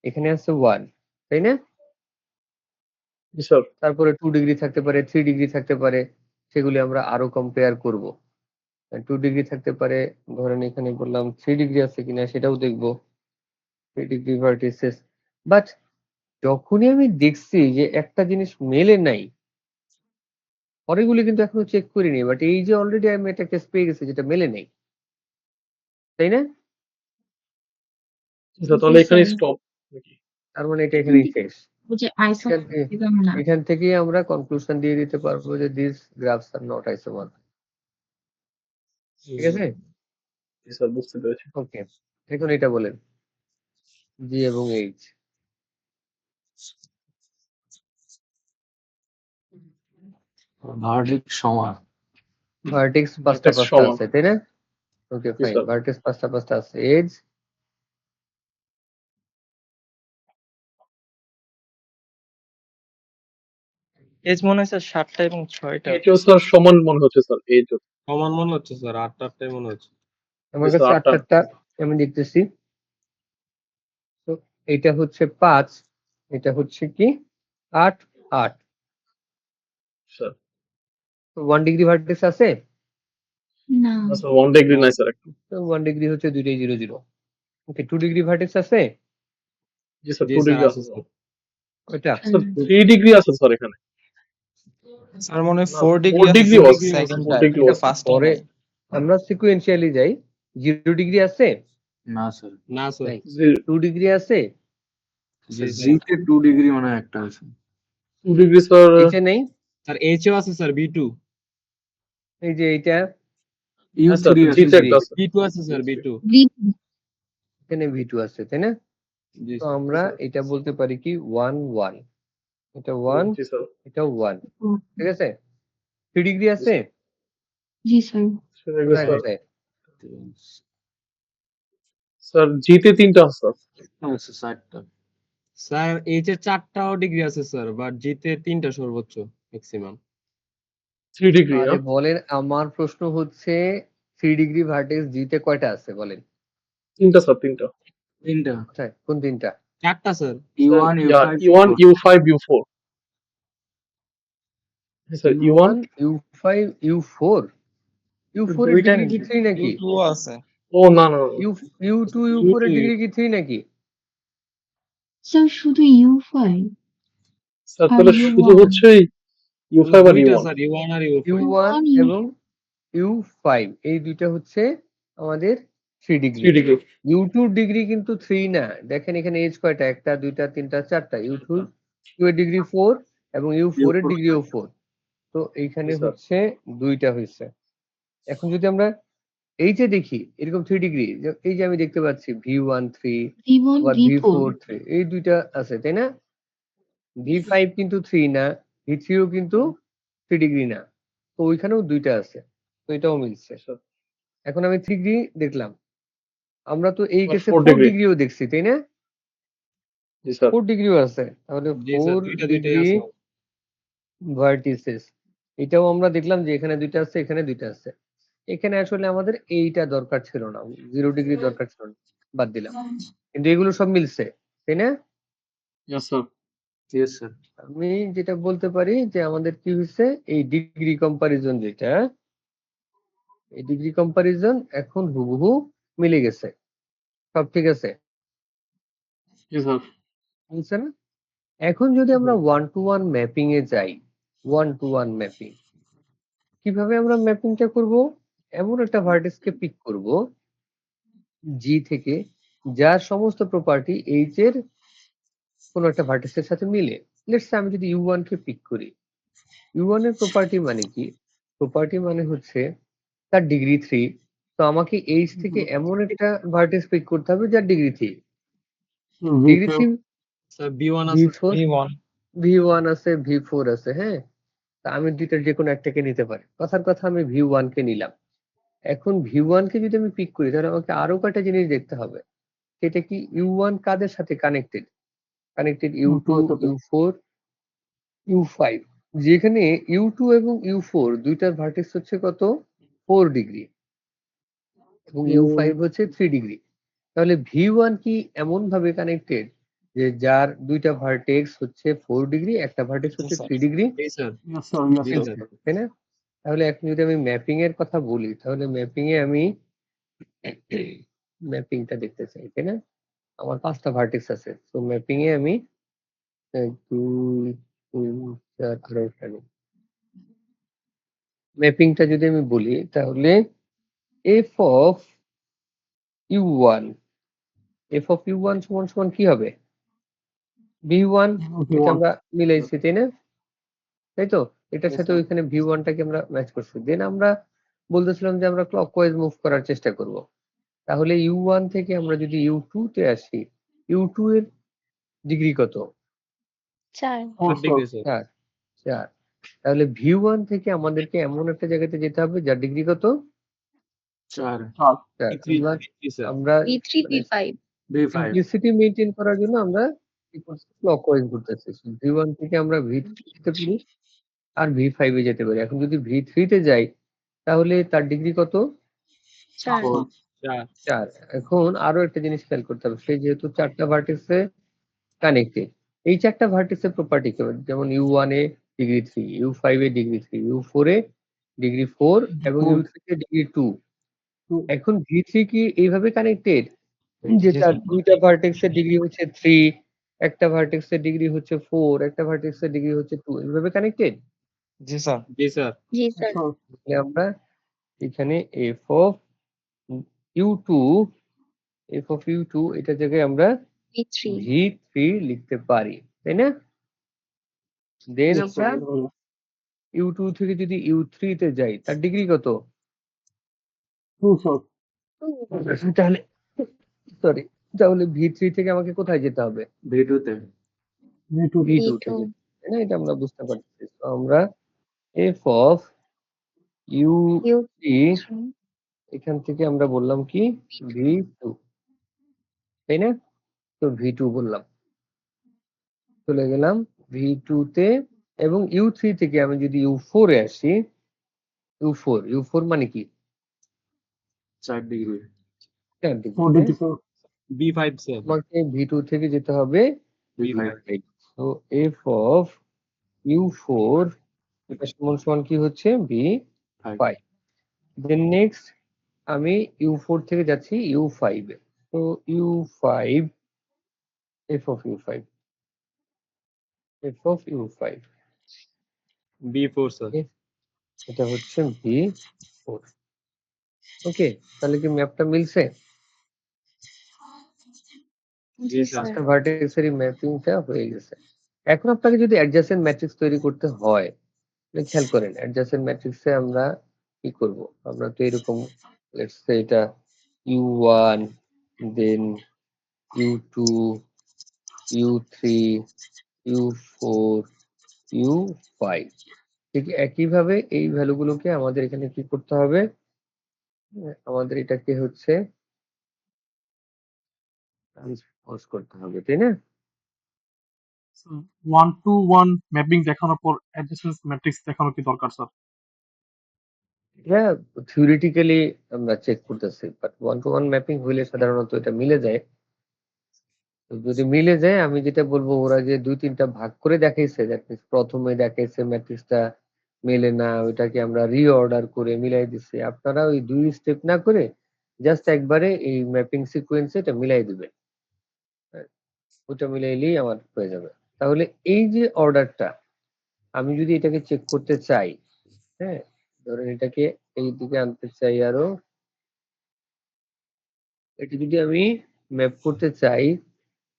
এখানে আছে 1, তাই না? জি স্যার। তারপরে 2 ডিগ্রি থাকতে পারে, 3 ডিগ্রি থাকতে পারে, সেগুলি আমরা আরো কম্পেয়ার করব। 2 ডিগ্রি থাকতে পারে, ধরেন এখানে বললাম 3 ডিগ্রি আছে কিনা সেটাও দেখব। 3 ডিগ্রি ভার্টিসেস। বাট যখনই আমি দেখছি যে একটা জিনিস মেলে নাই, পরেরগুলি কিন্তু এখনো চেক করিনি। বাট এই যে অলরেডি আমি একটা কেস পেয়ে গেছি যেটা মেলে নাই। তাই না? জি স্যার, জি তাহলে এখানেই স্যার। স্টপ নাকি? তার মানে এটা এখানেই শেষ। ওই যে এখান থেকে আইসোমরফিজম না। এখান থেকেই আমরা কনক্লুশন দিয়ে দিতে পারবো যে this graphs are not isomorphic. ঠিক আছে? জি স্যার, বুঝতে পেরেছি। ওকে। এখন এটা বলেন, জি এবং এইচ। ভার্টেক্স সমান। ভার্টেক্স ভার্টেক্স 5টা সমান। আছে, তাই না? ওকে, জি ফাইন। স্যার। ভার্টেক্স 5টা আছে। এজ এজ মনে হয় স্যার 7টা এবং 6টা। এটাও স্যার সমান মনে হচ্ছে স্যার, এই তো। সমান মনে হচ্ছে স্যার, 8টাই মনে হচ্ছে। আমার জি কাছে স্যার, 8টা। 8টা আমি দেখতেছি। তো এটা হচ্ছে 5, এটা হচ্ছে কি 8, 8। স্যার। তো 1 ডিগ্রি ভার্টেক্স আছে? না। না স্যার, 1 ডিগ্রি নাই স্যার একটা। তো 1 ডিগ্রি হচ্ছে দুইটাই 0, 0। ওকে, 2 ডিগ্রি ভার্টেক্স আছে? জি স্যার, জি 2 স্যার, ডিগ্রি আছে আছে স্যার। স্যার। ওইটা? স্যার 3 ডিগ্রি আছে স্যার এখানে। স্যার মনে হয় না, 4 ডিগ্রি 4 আছে ডিগ্রিও স্যার, আছে। সেকেন্ডটা 4 ডিগ্রিও কিন্তু আছে। ফার্স্টটা পরে নাই। আমরা সিকোয়েন্সিয়ালি যাই। 0 ডিগ্রি আছে? না স্যার। না স্যার। নাই। জি 2 ডিগ্রি আছে? জি তে 2 ডিগ্রি মনে হয় একটা আছে। 2 ডিগ্রি স্যার। এইচে নেই? স্যার এইচও আছে স্যার, B2। এই যে এইটা হ্যাঁ স্যার, U3 আছে জিতে স্যার। একটা আছে। B2 আছে স্যার, B2। এখানে V2 আছে, তাই না? জি তো স্যার। আমরা এটা বলতে পারি কি 1, 1। এটা 1, জি স্যার। এটাও 1। ঠিক আছে? 3 ডিগ্রি আছে? জি স্যার। কোথায় স্যার, কোথায়? স্যার জিতে 3টা আছে স্যার। আছে 4টা। স্যার এইচের 4টাও ডিগ্রি আছে স্যার, বাট জিতে 3টা সর্বোচ্চ ম্যাক্সিমাম। 3 ডিগ্রি। আরে বলেন, আমার প্রশ্ন হচ্ছে 3 ডিগ্রি ভার্টেক্স জিতে কয়টা আছে বলেন? 3টা স্যার, 3টা। 3টা। কোথায়? কোন তিনটা? 4টা sir. Sir, U1, U5, U1, U4। U5, U4। Sir U1, U1, U5, U4? U4 এর দুইটা ডিগ্রি কি নাকি? 3 নাকি? U2 ও আছে। ও না না না। U2, U4 U2 এর ডিগ্রি কি 3 নাকি? স্যার শুধু U5 স্যার আর তাহলে শুধু U1। হচ্ছে U5 আর দুইটা U1। স্যার, U1 আর U5। U1 U1, এবং U5 এই দুইটা হচ্ছে আমাদের 3 ডিগ্রি। 3 ডিগ্রি। U2 ডিগ্রি কিন্তু 3 না। দেখেন এখানে এজ কয়টা? 1টা, 2টা, 3টা, 4টা। U2 এর ডিগ্রি 4 এবং U4 এর ডিগ্রিও 4। তো এইখানে স্যার। হচ্ছে 2টা হইছে। এখন যদি আমরা এই যে দেখি এরকম 3 ডিগ্রি, এই যে আমি দেখতে পাচ্ছি V1 3, V1, আবার V4। V4 3, এই দুইটা আছে, তাই না? V5 কিন্তু 3 না, V3 ও কিন্তু 3 ডিগ্রি না। তো ওইখানেও 2টা আছে। তো এটাও মিলছে। স্যার, এখন আমি 3 ডিগ্রি দেখলাম। আমরা তো এই কেসে 4 4 ডিগ্রি। ডিগ্রিও দেখছি, তাই না? জি স্যার। 4 ডিগ্রিও আছে। তাহলে জি স্যার, 4 দুইটাই ডিগ্রি আছে। ভার্টিসেস। এটাও আমরা দেখলাম যে এখানে 2টা আছে, এখানে 2টা আছে। এখানে আসলে আমাদের এইটা দরকার ছিল না। 0 ডিগ্রি দরকার ছিল না। বাদ দিলাম। কিন্তু এগুলো সব মিলছে, তাই না? Yes sir. Yes sir. আমি যেটা বলতে পারি যে আমাদের কি হইছে, এই ডিগ্রি কম্পারিজন যেটা, এই ডিগ্রি কম্পারিজন এখন হুবহু মিলে গেছে। সব ঠিক আছে। জি স্যার। বুঝছে না? এখন যদি আমরা 1 to 1 ম্যাপিং এ যাই, 1 to 1 ম্যাপিং। কিভাবে আমরা ম্যাপিংটা করব? এমন একটা ভার্টেক্সকে পিক করব G থেকে, যার সমস্ত প্রপার্টি H এর কোন একটা ভার্টেক্সের সাথে মিলে। লেটস সে আমি যদি U1 কে পিক করি। U1 এর প্রপার্টি মানে কি? প্রপার্টি মানে হচ্ছে তার ডিগ্রি 3, তো আমাকে H থেকে এমন একটা ভার্টেক্স পিক করতে হবে যার degree 3। V4 degree 3 sir B1 আছে। V4 V1 V1 আছে, V4 আছে, হ্যাঁ? তা আমি ২ টার যেকোনো একটাকে নিতে পারি। কথার কথা আমি V1 কে নিলাম। এখন V1 কে যদি আমি পিক করি তাহলে আমাকে আরো কয়টা জিনিস দেখতে হবে। সেটা কি U1 কাদের সাথে connected? Connected U2, U4, U5। যেখানে U2 এবং U4 ২ টার ভার্টেক্স হচ্ছে কত? 4 ডিগ্রি এবং U5 হচ্ছে 3 ডিগ্রি। তাহলে V1 কি এমনভাবে কানেক্টেড যে যার ২ টা ভার্টেক্স হচ্ছে 4 ডিগ্রি, একটা ভার্টেক্স হচ্ছে স্যার। 3 ডিগ্রি? জি স্যার। জি Yes, স্যার। তাই না? তাহলে এখন যদি আমি ম্যাপিং এর কথা বলি তাহলে ম্যাপিং এ আমি ম্যাপিংটা দেখতে চাই, তাই না? আমার ৫ টা ভার্টেক্স আছে। তো ম্যাপিং এ আমি ১, ২, ৩, ৪ আরো একটা নিই। ম্যাপিংটা যদি আমি বলি তাহলে f of u1 সমান কি হবে? v1 এটা আমরা মিলাইছি, তাই না? তাই তো? এটার সাথে ওইখানে v1 টাকে আমরা ম্যাচ করছি। দেন আমরা বলতেছিলাম যে আমরা ক্লকওয়াইজ মুভ করার চেষ্টা করব। তাহলে U1 থেকে আমরা যদি U2 তে আসি, U2 এর ডিগ্রি কত? 4 4 ডিগ্রি স্যার। ৪, ৪। তাহলে V1 থেকে আমাদেরকে এমন একটা জায়গাতে যেতে হবে যার ডিগ্রি কত? 4 ৪। B3 sir. আমরা V3 মানে V5 B5 সিম্পলিসিটি মেইনটেইন করার জন্য আমরা কি করছি? ক্লকওয়াইজ ঘুরতেছি। V1 থেকে আমরা V3 যেতে পারি আর V5 এ যেতে পারি। এখন যদি V3 তে যাই তাহলে তার ডিগ্রি কত? 4 4 ৪। এখন আরো একটা জিনিস খেয়াল করতে হবে। সে যেহেতু ৪ টা ভার্টেক্সে কানেক্টেড। এই ৪ টা ভার্টেক্সের প্রপার্টি কেমন? যেমন U1 এ ডিগ্রি 3, U5 এ ডিগ্রি 3, U4 এ ডিগ্রি 4 এবং U3 তে ডিগ্রি 2। এখন V3 কি এইভাবে কানেক্টেড? যে জি তার স্যার। ২ টা ভার্টেক্সের ডিগ্রি হচ্ছে 3, একটা ভার্টেক্সের ডিগ্রি হচ্ছে 4, একটা ভার্টেক্সের ডিগ্রি হচ্ছে 2 এভাবে কানেক্টেড? জি স্যার। জি স্যার। জি স্যার তাহলে আমরা এখানে f of U2 এটার জায়গায় আমরা V3 V3 লিখতে পারি। তাই না? দেন আমরা U2 থেকে যদি U3 তে যাই তার ডিগ্রি কত? তাহলে সরি তাহলে V3 থেকে আমাকে কোথায় যেতে হবে? V2 তে। V2 তে V2 যেতে হবে। তাই না? এটা আমরা বুঝতে পারতেছি। তো আমরা f of U3 U3 এখান থেকে আমরা বললাম কি? V2 তাই না? তো V2 বললাম। চলে গেলাম V2 তে এবং U3 থেকে আমি যদি U4 এ আসি, U4 মানে কি? 4 ডিগ্রি। ৪ ডিগ্রি, হ্যাঁ? B5 sir. আমাকে V2 থেকে যেতে হবে B5 V5। So f of U4 এটা সমান কি হচ্ছে? V5। Then next আমি U4 থেকে যাচ্ছি U5 এ। তো U5 f of U5 B4 sir. Okay? এটা হচ্ছে V4। ওকে? তাহলে কি ম্যাপটা মিলছে? জি জি স্যার। স্যার ৫ টা ভার্টেক্সেরই ম্যাপিংটা হয়ে গেছে। এখন আপনাকে যদি অ্যাডজেসেন্ট ম্যাট্রিক্স তৈরি করতে হয়, তাহলে খেয়াল করেন অ্যাডজেসেন্ট ম্যাট্রিক্সে আমরা কি করব? আমরা তো এরকম লেটস সে এটা U1 দেন U2, U3, U4, U5 ঠিক একইভাবে এই ভ্যালুগুলোকে আমাদের এখানে কি করতে হবে? আমাদের এটাকে হচ্ছে ট্রান্সপোজ করতে হবে, তাই না? 1 to 1 ম্যাপিং দেখানোর পর অ্যাডজেসেন্ট ম্যাট্রিক্স দেখানো কি দরকার স্যার? এটা থিওরিটিক্যালি আমরা চেক করতেছি। বাট 1 to 1 ম্যাপিং হইলে সাধারণত এটা মিলে যায়। তো যদি মিলে যায় আমি যেটা বলব ওরা যে ২-৩ টা ভাগ করে দেখাইছে দ্যাট মিনস ১ম এ দেখাইছে ম্যাট্রিক্সটা মেলে না ওইটাকে আমরা রিঅর্ডার করে মিলাই দিছি। আপনারা ওই ২ স্টেপ না করে জাস্ট একবারে এই ম্যাপিং সিকোয়েন্স এ এটা মিলাই দিবেন। হ্যাঁ? ওটা মিলাইলেই আমার হয়ে যাবে। তাহলে এই যে অর্ডারটা আমি যদি এটাকে চেক করতে চাই, হ্যাঁ? ধরেন এটাকে এইদিকে আনতে চাই আরো। এটা যদি আমি ম্যাপ করতে চাই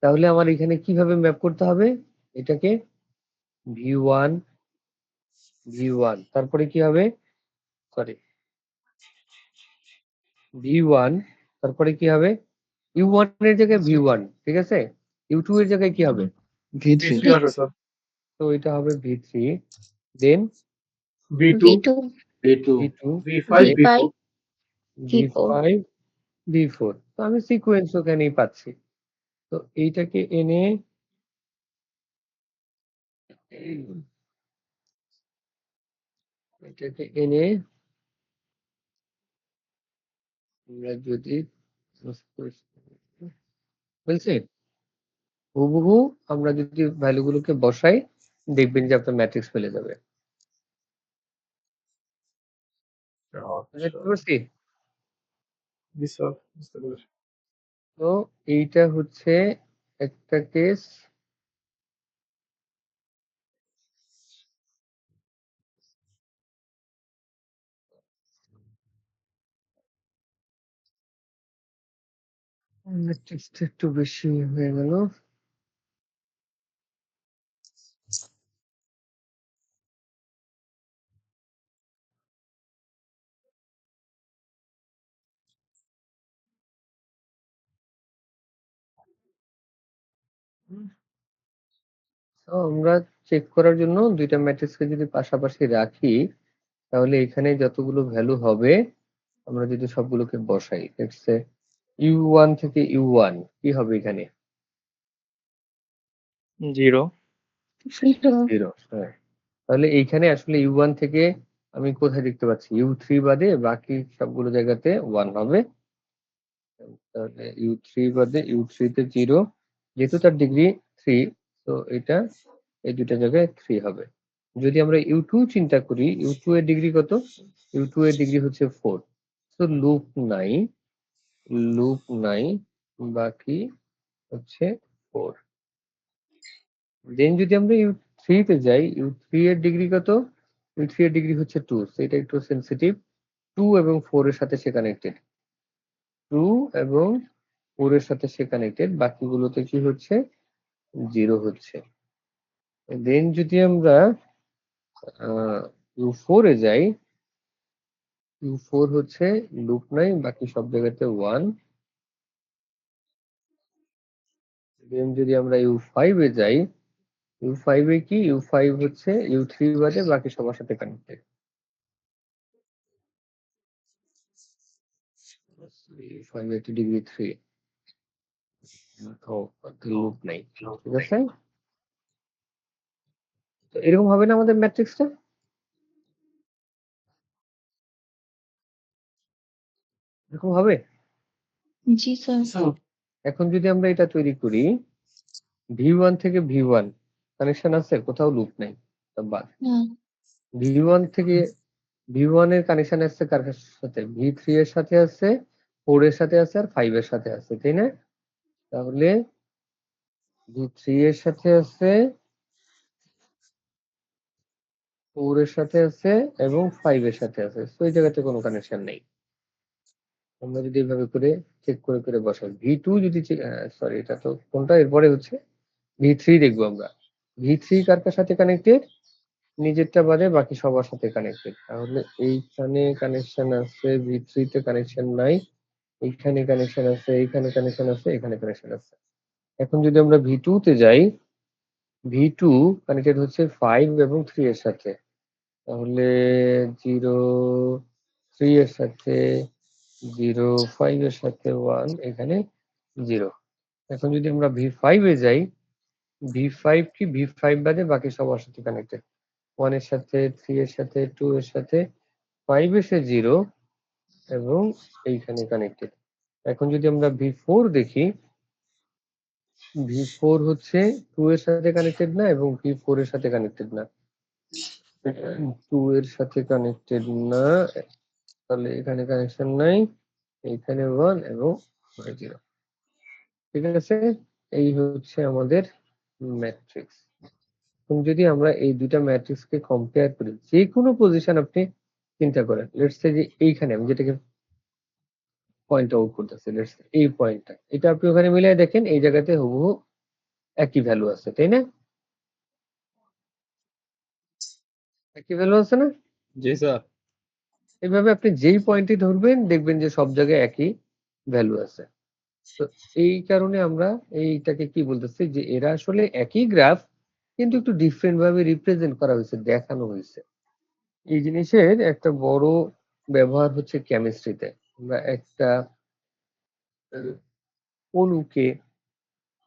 তাহলে আমার এখানে কিভাবে ম্যাপ করতে হবে? এটাকে V1, V1 তারপরে কি হবে? সরি V1 তারপরে কি হবে U1 এর জায়গায় V1 ঠিক আছে U2 এর জায়গায় কি হবে V3 V3 আসবে স্যার। তো এটা হবে V3 দেন V2, V2, V2, V2 V5, দেন V4. V4. V5 V4 তো আমি সিকোয়েন্স ওখানেই পাচ্ছি তো এইটাকে এনে এটাকে এনে আমরা যদি বলছে হুবহু আমরা যদি ভ্যালু গুলোকে বসাই দেখবেন যে আপনার ম্যাট্রিক্স পেলে যাবে বুঝতে আচ্ছা। পারছি জি স্যার, বুঝতে পেরেছি। তো এইটা হচ্ছে একটা কেস ম্যাট্রিক্সটা একটু বেশি হয়ে গেল তো আমরা চেক করার জন্য দুইটা ম্যাট্রিক্সকে যদি পাশাপাশি রাখি তাহলে এখানে যতগুলো ভ্যালু হবে আমরা যদি সবগুলোকে বসাই লেটস সে U1 থেকে U1 কি হবে এখানে 0 0 হ্যাঁ তাহলে এইখানে আসলে U1 থেকে আমি কোথায় দেখতে পাচ্ছি U3 বাদে বাকি সবগুলো জায়গাতে 1 হবে তাহলে U3 বাদে U3 তে 0 যেহেতু তার ডিগ্রি 3 তো এটা এই দুইটা জায়গায় 3 হবে যদি আমরা U2 চিন্তা করি U2 এর ডিগ্রি কত U2 এর ডিগ্রি হচ্ছে 4 তো লুপ নাই বাকি হচ্ছে 4 দেন যদি আমরা U3 তে যাই U3 এর ডিগ্রি কত U3 এর ডিগ্রি হচ্ছে 2 তো এটা একটু সেনসিটিভ 2 এবং 4 এর সাথে সে কানেক্টেড 2 এবং 4 এর সাথে সে কানেক্টেড বাকিগুলোতে কি হচ্ছে 0 হচ্ছে দেন যদি আমরা U4 এ যাই U4 হচ্ছে লুপ নাই বাকি সব জায়গাতে 1 দেন যদি আমরা U5 এ যাই U5 এ কি U5 হচ্ছে U3 বাদে বাকি সবার সাথে কানেক্টেড U5 এর ডিগ্রি 3 তো লুপ নাই ঠিক আছে তো এরকম হবে না আমাদের ম্যাট্রিক্সটা এরকম হবে জি স্যার। এখন যদি আমরা এটা তৈরি করি V1 থেকে V1 কানেকশন আছে কোথাও লুপ নাই সব বাদ না, V1 থেকে V1 এর কানেকশন আসছে কার সাথে V3 এর সাথে আছে 4 এর সাথে আছে আর 5 এর সাথে আছে তাই না তাহলে V3 এর সাথে আছে 4 এর সাথে আছে এবং 5 এর সাথে আছে তো এই জায়গাতে কোনো কানেকশন নেই আমরা যদি এইভাবে করে চেক করে করে বসাই V2 যদি সরি এটা তো কোনটা এরপরে হচ্ছে V3 দেখবো আমরা V3 কার কার সাথে কানেক্টেড নিজেরটা বাদে বাকি সবার সাথে কানেক্টেড তাহলে এইখানে কানেকশন আছে V3 তে কানেকশন নাই এইখানে কানেকশন আছে এইখানে কানেকশন আছে এখানে কানেকশন আছে এখন যদি আমরা V2 তে যাই V2 কানেক্টেড হচ্ছে 5 এবং 3 এর সাথে তাহলে 0 3 এর সাথে 0 5 এর সাথে 1 এখানে 0 এখন যদি আমরা V5 এ যাই V5 কি V5 বাদে বাকি সবার সাথে কানেক্টেড 1 এর সাথে 3 এর সাথে 2 এর সাথে 5 এসে 0 এবং এইখানে কানেক্টেড এখন যদি আমরা V4 দেখি V4 হচ্ছে 2 এর সাথে কানেক্টেড না এবং V4 এর সাথে কানেক্টেড না 2 এর সাথে কানেক্টেড না তাহলে এখানে কানেকশন নাই এইখানে 1 এবং 0 ঠিক আছে এই হচ্ছে আমাদের ম্যাট্রিক্স এখন যদি আমরা এই দুইটা ম্যাট্রিক্স কে কম্পেয়ার করি যে কোনো পজিশন আপনি চিন্তা করেন লেটস সে যে এইখানে আমি যেটাকে পয়েন্ট আউট করতেছি লেটস এই পয়েন্টটা এটা আপনি ওখানে মিলিয়ে দেখেন এই জায়গাতে হুবহু একই ভ্যালু আছে তাই না একই ভ্যালু আছে না জি স্যার। এভাবে আপনি যেই পয়েন্টই ধরবেন দেখবেন যে সব জায়গায় একই ভ্যালু আছে। তো এই কারণে আমরা এইটাকে কি বলতেছি যে এরা আসলে একই গ্রাফ কিন্তু একটু ডিফারেন্ট ভাবে রিপ্রেজেন্ট করা হয়েছে, দেখানো হয়েছে। এই জিনিসের একটা বড় ব্যবহার হচ্ছে কেমিস্ট্রিতে। আমরা একটা আহ, অণুকে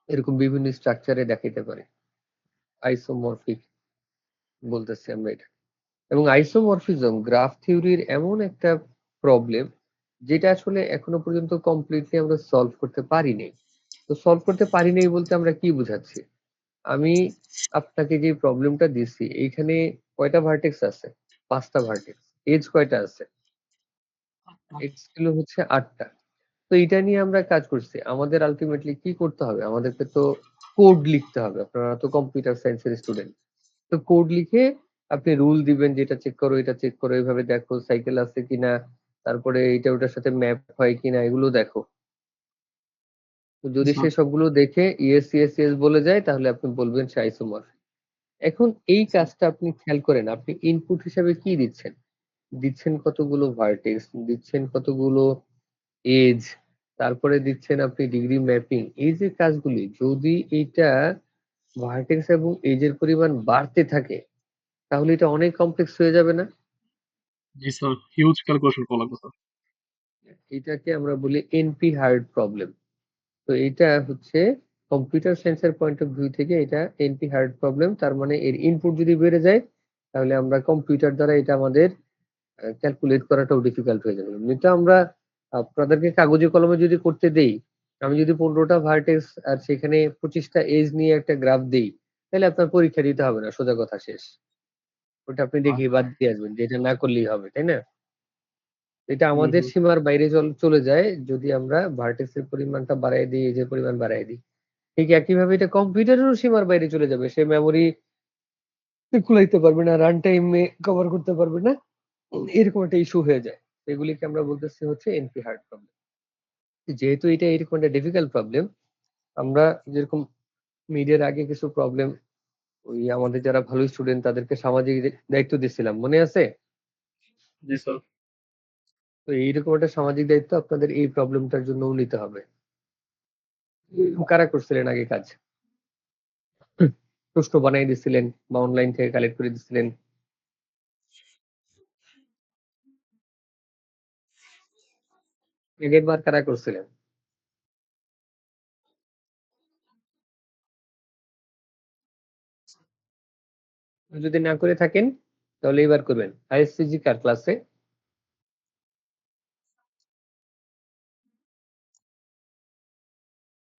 এরকম বিভিন্ন স্ট্রাকচারে দেখাইতে পারি। আইসোমরফিক বলতেছি আমরা এটা। এবং আইসোমরফিজম গ্রাফ থিওরির এমন একটা প্রবলেম যেটা আসলে এখনো পর্যন্ত কমপ্লিটলি আমরা সলভ করতে পারিনি। তো সলভ করতে পারিনি বলতে আমরা কি বুঝাচ্ছি? আমি আপনাকে যে প্রবলেমটা দিছি এইখানে কয়টা ভার্টেক্স আছে? ৫ টা ভার্টেক্স। এজ কয়টা আছে? এজ ছিল হচ্ছে ৮ টা। তো এটা নিয়ে আমরা কাজ করছি। আমাদের আল্টিমেটলি কি করতে হবে? আমাদেরকে তো কোড লিখতে হবে। আপনারা তো কম্পিউটার সায়েন্সের স্টুডেন্ট। তো কোড লিখে আপনি রুল দিবেন যে এটা চেক করো, এটা চেক করো, এভাবে দেখো সাইকেল আছে কিনা, তারপরে এটা ওটার সাথে ম্যাপ হয় কিনা এগুলো দেখো। তো জি যদি স্যার। সে সবগুলো দেখে ইয়েস ইয়েস ইয়েস বলে যায় তাহলে আপনি বলবেন সে আইসোমরফিক। এখন এই কাজটা আপনি খেয়াল করেন, আপনি ইনপুট হিসাবে কি দিচ্ছেন? দিচ্ছেন কতগুলো ভার্টেক্স, দিচ্ছেন কতগুলো এজ, তারপরে দিচ্ছেন আপনি ডিগ্রি ম্যাপিং। এই যে কাজগুলি যদি এইটা ভার্টেক্স এবং এজ এর পরিমাণ বাড়তে থাকে তাহলে এটা অনেক কমপ্লেক্স হয়ে যাবে না? জি স্যার, হিউজ ক্যালকুলেশন করা লাগবে স্যার। এটাকে আমরা বলি এনপি হার্ড প্রবলেম। তো এটা হচ্ছে কম্পিউটার সায়েন্সের পয়েন্ট অফ ভিউ থেকে এটা এনপি হার্ড প্রবলেম। তার মানে এর ইনপুট যদি বেড়ে যায় তাহলে আমরা কম্পিউটার দ্বারা এটা আমাদের ক্যালকুলেট করাটাও ডিফিকাল্ট হয়ে যাবে। এমনিতে আমরা আপনাদেরকে কাগজে কলমে যদি করতে দেই, আমি যদি ১৫ টা ভার্টেক্স আর সেখানে ২৫ টা এজ নিয়ে একটা গ্রাফ দেই, তাহলে আপনার পরীক্ষা দিতে হবে না, সোজা কথা শেষ। ওটা আপনি দেখেই বাদ দিয়ে আসবেন যে এটা না করলেই হবে, তাই না? এটা হুম, আমাদের হুম। সীমার বাইরে চলে যায় যদি আমরা ভার্টেক্স এর পরিমাণটা বাড়ায় দিই, এজ এর পরিমাণ বাড়ায় দিই। ঠিক একইভাবে এটা কম্পিউটারেরও সীমার বাইরে চলে যাবে। সে মেমোরি কুলাইতে পারবে না, রান টাইম এ কভার করতে পারবে না। এরকম একটা ইস্যু হয়ে যায়। এগুলিকে আমরা বলতেছি হচ্ছে এনপি হার্ড প্রবলেম। যেহেতু এটা এরকম একটা ডিফিকাল্ট প্রবলেম, আমরা যেরকম মিড এর আগে কিছু প্রবলেম ওই আমাদের যারা ভালো স্টুডেন্ট তাদেরকে সামাজিক দায়িত্ব দিচ্ছিলাম। মনে আছে? জি স্যার। তো এইরকম একটা সামাজিক দায়িত্ব আপনাদের এই প্রবলেমটার জন্যও নিতে হবে। কারা করছিলেন আগে কাজ? প্রশ্ন বানাই দিছিলেন বা অনলাইন থেকে কালেক্ট করে দিছিলেন? আগের বার কারা করছিলেন? যদি না করে থাকেন তাহলে এবার করবেন। আইএসসিজি কার ক্লাসে?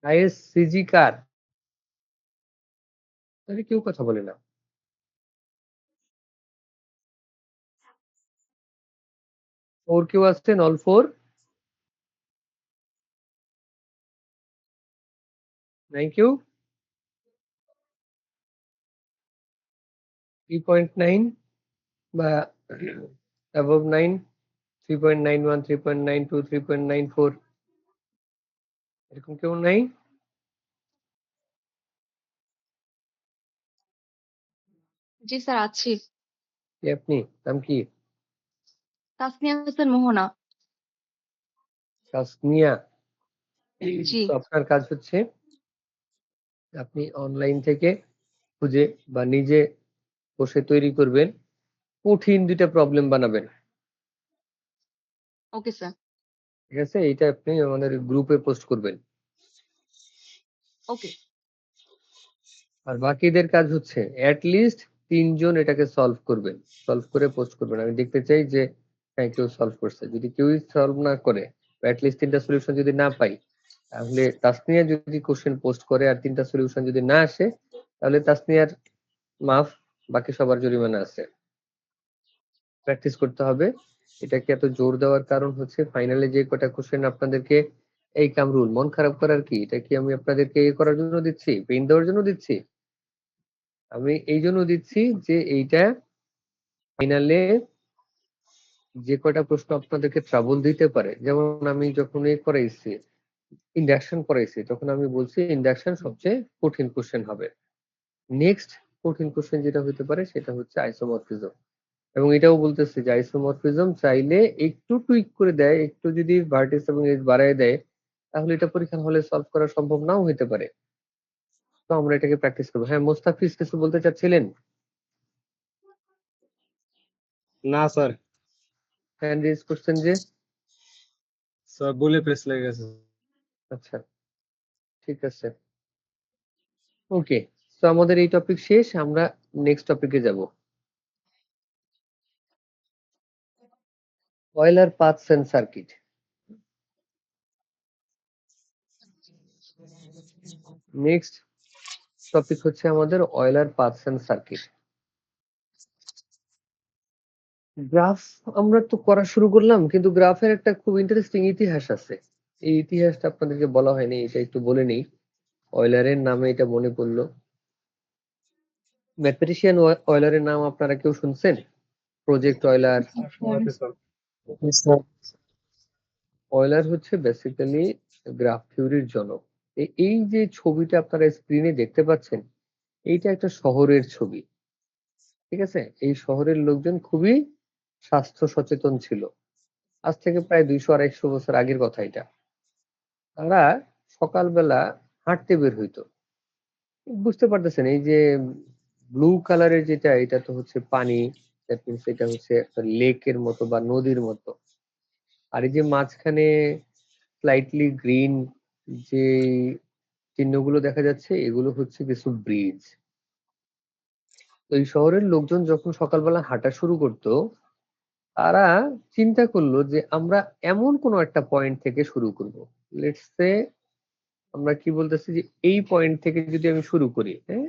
আইএসসিজি কার? তাহলে কেউ কথা বলে না। ফোর কেউ আসছেন? All four? Thank you. 3.9 বা অ্যাবভ 9, 3.91, 3.92, 3.94 এরকম কেউ নাই? জি স্যার, আছি। কে আপনি? নাম কি? তাসনিয়া হোসেন মোহনা। তাসনিয়া। জি। তো আপনার কাজ হচ্ছে আপনি অনলাইন থেকে খুঁজে বা নিজে বসে তৈরি করবেন। কঠিন ২ টা প্রবলেম বানাবেন। Okay sir. ঠিক আছে? এইটা আপনি আমাদের গ্রুপে পোস্ট করবেন। ওকে। আর বাকিদের কাজ হচ্ছে এট লিস্ট ৩ জন এটাকে সলভ করবেন। সলভ করে পোস্ট করবেন। আমি দেখতে চাই যে হ্যাঁ, কেউ সলভ করছে। যদি কেউই সলভ না করে বা এট লিস্ট ৩ টা সলিউশন যদি না পাই, তাহলে তাসনিয়া যদি কোয়েশ্চেন পোস্ট করে আর ৩ টা সলিউশন যদি না আসে, তাহলে তাসনিয়ার মাফ, বাকি সবার জরিমানা আছে। প্র্যাকটিস করতে হবে। এটাকে এত জোর দেওয়ার কারণ হচ্ছে ফাইনালে যে কটা কোয়েশ্চেন আপনাদেরকে এই কামরুল মন খারাপ করার কি? এটা কি আমি আপনাদেরকে করার জন্য দিচ্ছি? পেইন দেওয়ার জন্য দিচ্ছি? আমি এইজন্য দিচ্ছি যে এইটা ফাইনালে যে কয়টা প্রশ্ন আপনাদেরকে ট্রাবল দিতে পারে। যেমন আমি যখন করাইছি, ইন্ডাকশন করাইছি, তখন আমি বলছি ইন্ডাকশন সবচেয়ে কঠিন কোয়েশ্চেন হবে। নেক্সট কঠিন কোয়েশ্চেন যেটা হতে পারে সেটা হচ্ছে আইসোমরফিজম। এবং এটাও বলতেছে যে আইসোমরফিজম চাইলে একটু টুইক করে দেয়, একটু যদি ভার্টেক্স এবং এজ বাড়ায় দেয়, তাহলে এটা পরীক্ষার হলে সলভ করা সম্ভব নাও হতে পারে। তো আমরা এটাকে প্র্যাকটিস করবো। হ্যাঁ, মোস্তাফিজ কিছু বলতে চাচ্ছিলেন? না স্যার, হ্যান্ড রেজ করছেন যে? স্যার বলে প্রেস লেগে গেছে। আচ্ছা, ঠিক আছে। ওকে, তো আমাদের এই টপিক শেষ, আমরা নেক্সট টপিকে যাব। Euler paths and circuit. Next topic হচ্ছে আমাদের Euler paths and circuit. Graph আমরা তো করা শুরু করলাম, কিন্তু গ্রাফের একটা খুব ইন্টারেস্টিং ইতিহাস আছে। এই ইতিহাসটা আপনাদেরকে বলা হয়নি, এটা একটু বলে নেই। অয়েলারের নামে এটা মনে পড়লো। ম্যাথমেটিশিয়ান অয়েলারের নাম আপনারা কেউ শুনছেন? Project Euler. স্যার অয়েলার হচ্ছে বেসিক্যালি গ্রাফ থিওরির জনক। এই যে ছবিটা আপনারা স্ক্রিনে দেখতে পাচ্ছেন, এইটা একটা শহরের ছবি, ঠিক আছে? এই শহরের লোকজন খুবই স্বাস্থ্য সচেতন ছিল। আজ থেকে প্রায় 200-250 বছর আগের কথা এটা। তারা সকালবেলা হাঁটতে বের হইতো। বুঝতে পারতেছেন, এই যে ব্লু কালারের যেটা, এটা তো হচ্ছে পানি, দ্যাট মিনস এটা হচ্ছে একটা লেকের মতো বা নদীর মতো। আর এই যে মাঝখানে স্লাইটলি গ্রিন যে চিহ্নগুলো দেখা যাচ্ছে, এগুলো হচ্ছে কিছু ব্রিজ। তো এই শহরের লোকজন যখন সকালবেলা হাঁটা শুরু করতো, তারা চিন্তা করলো যে আমরা এমন কোনো একটা পয়েন্ট থেকে শুরু করব। লেটস সে আমরা কি বলতেছি যে এই পয়েন্ট থেকে যদি আমি শুরু করি, হ্যাঁ,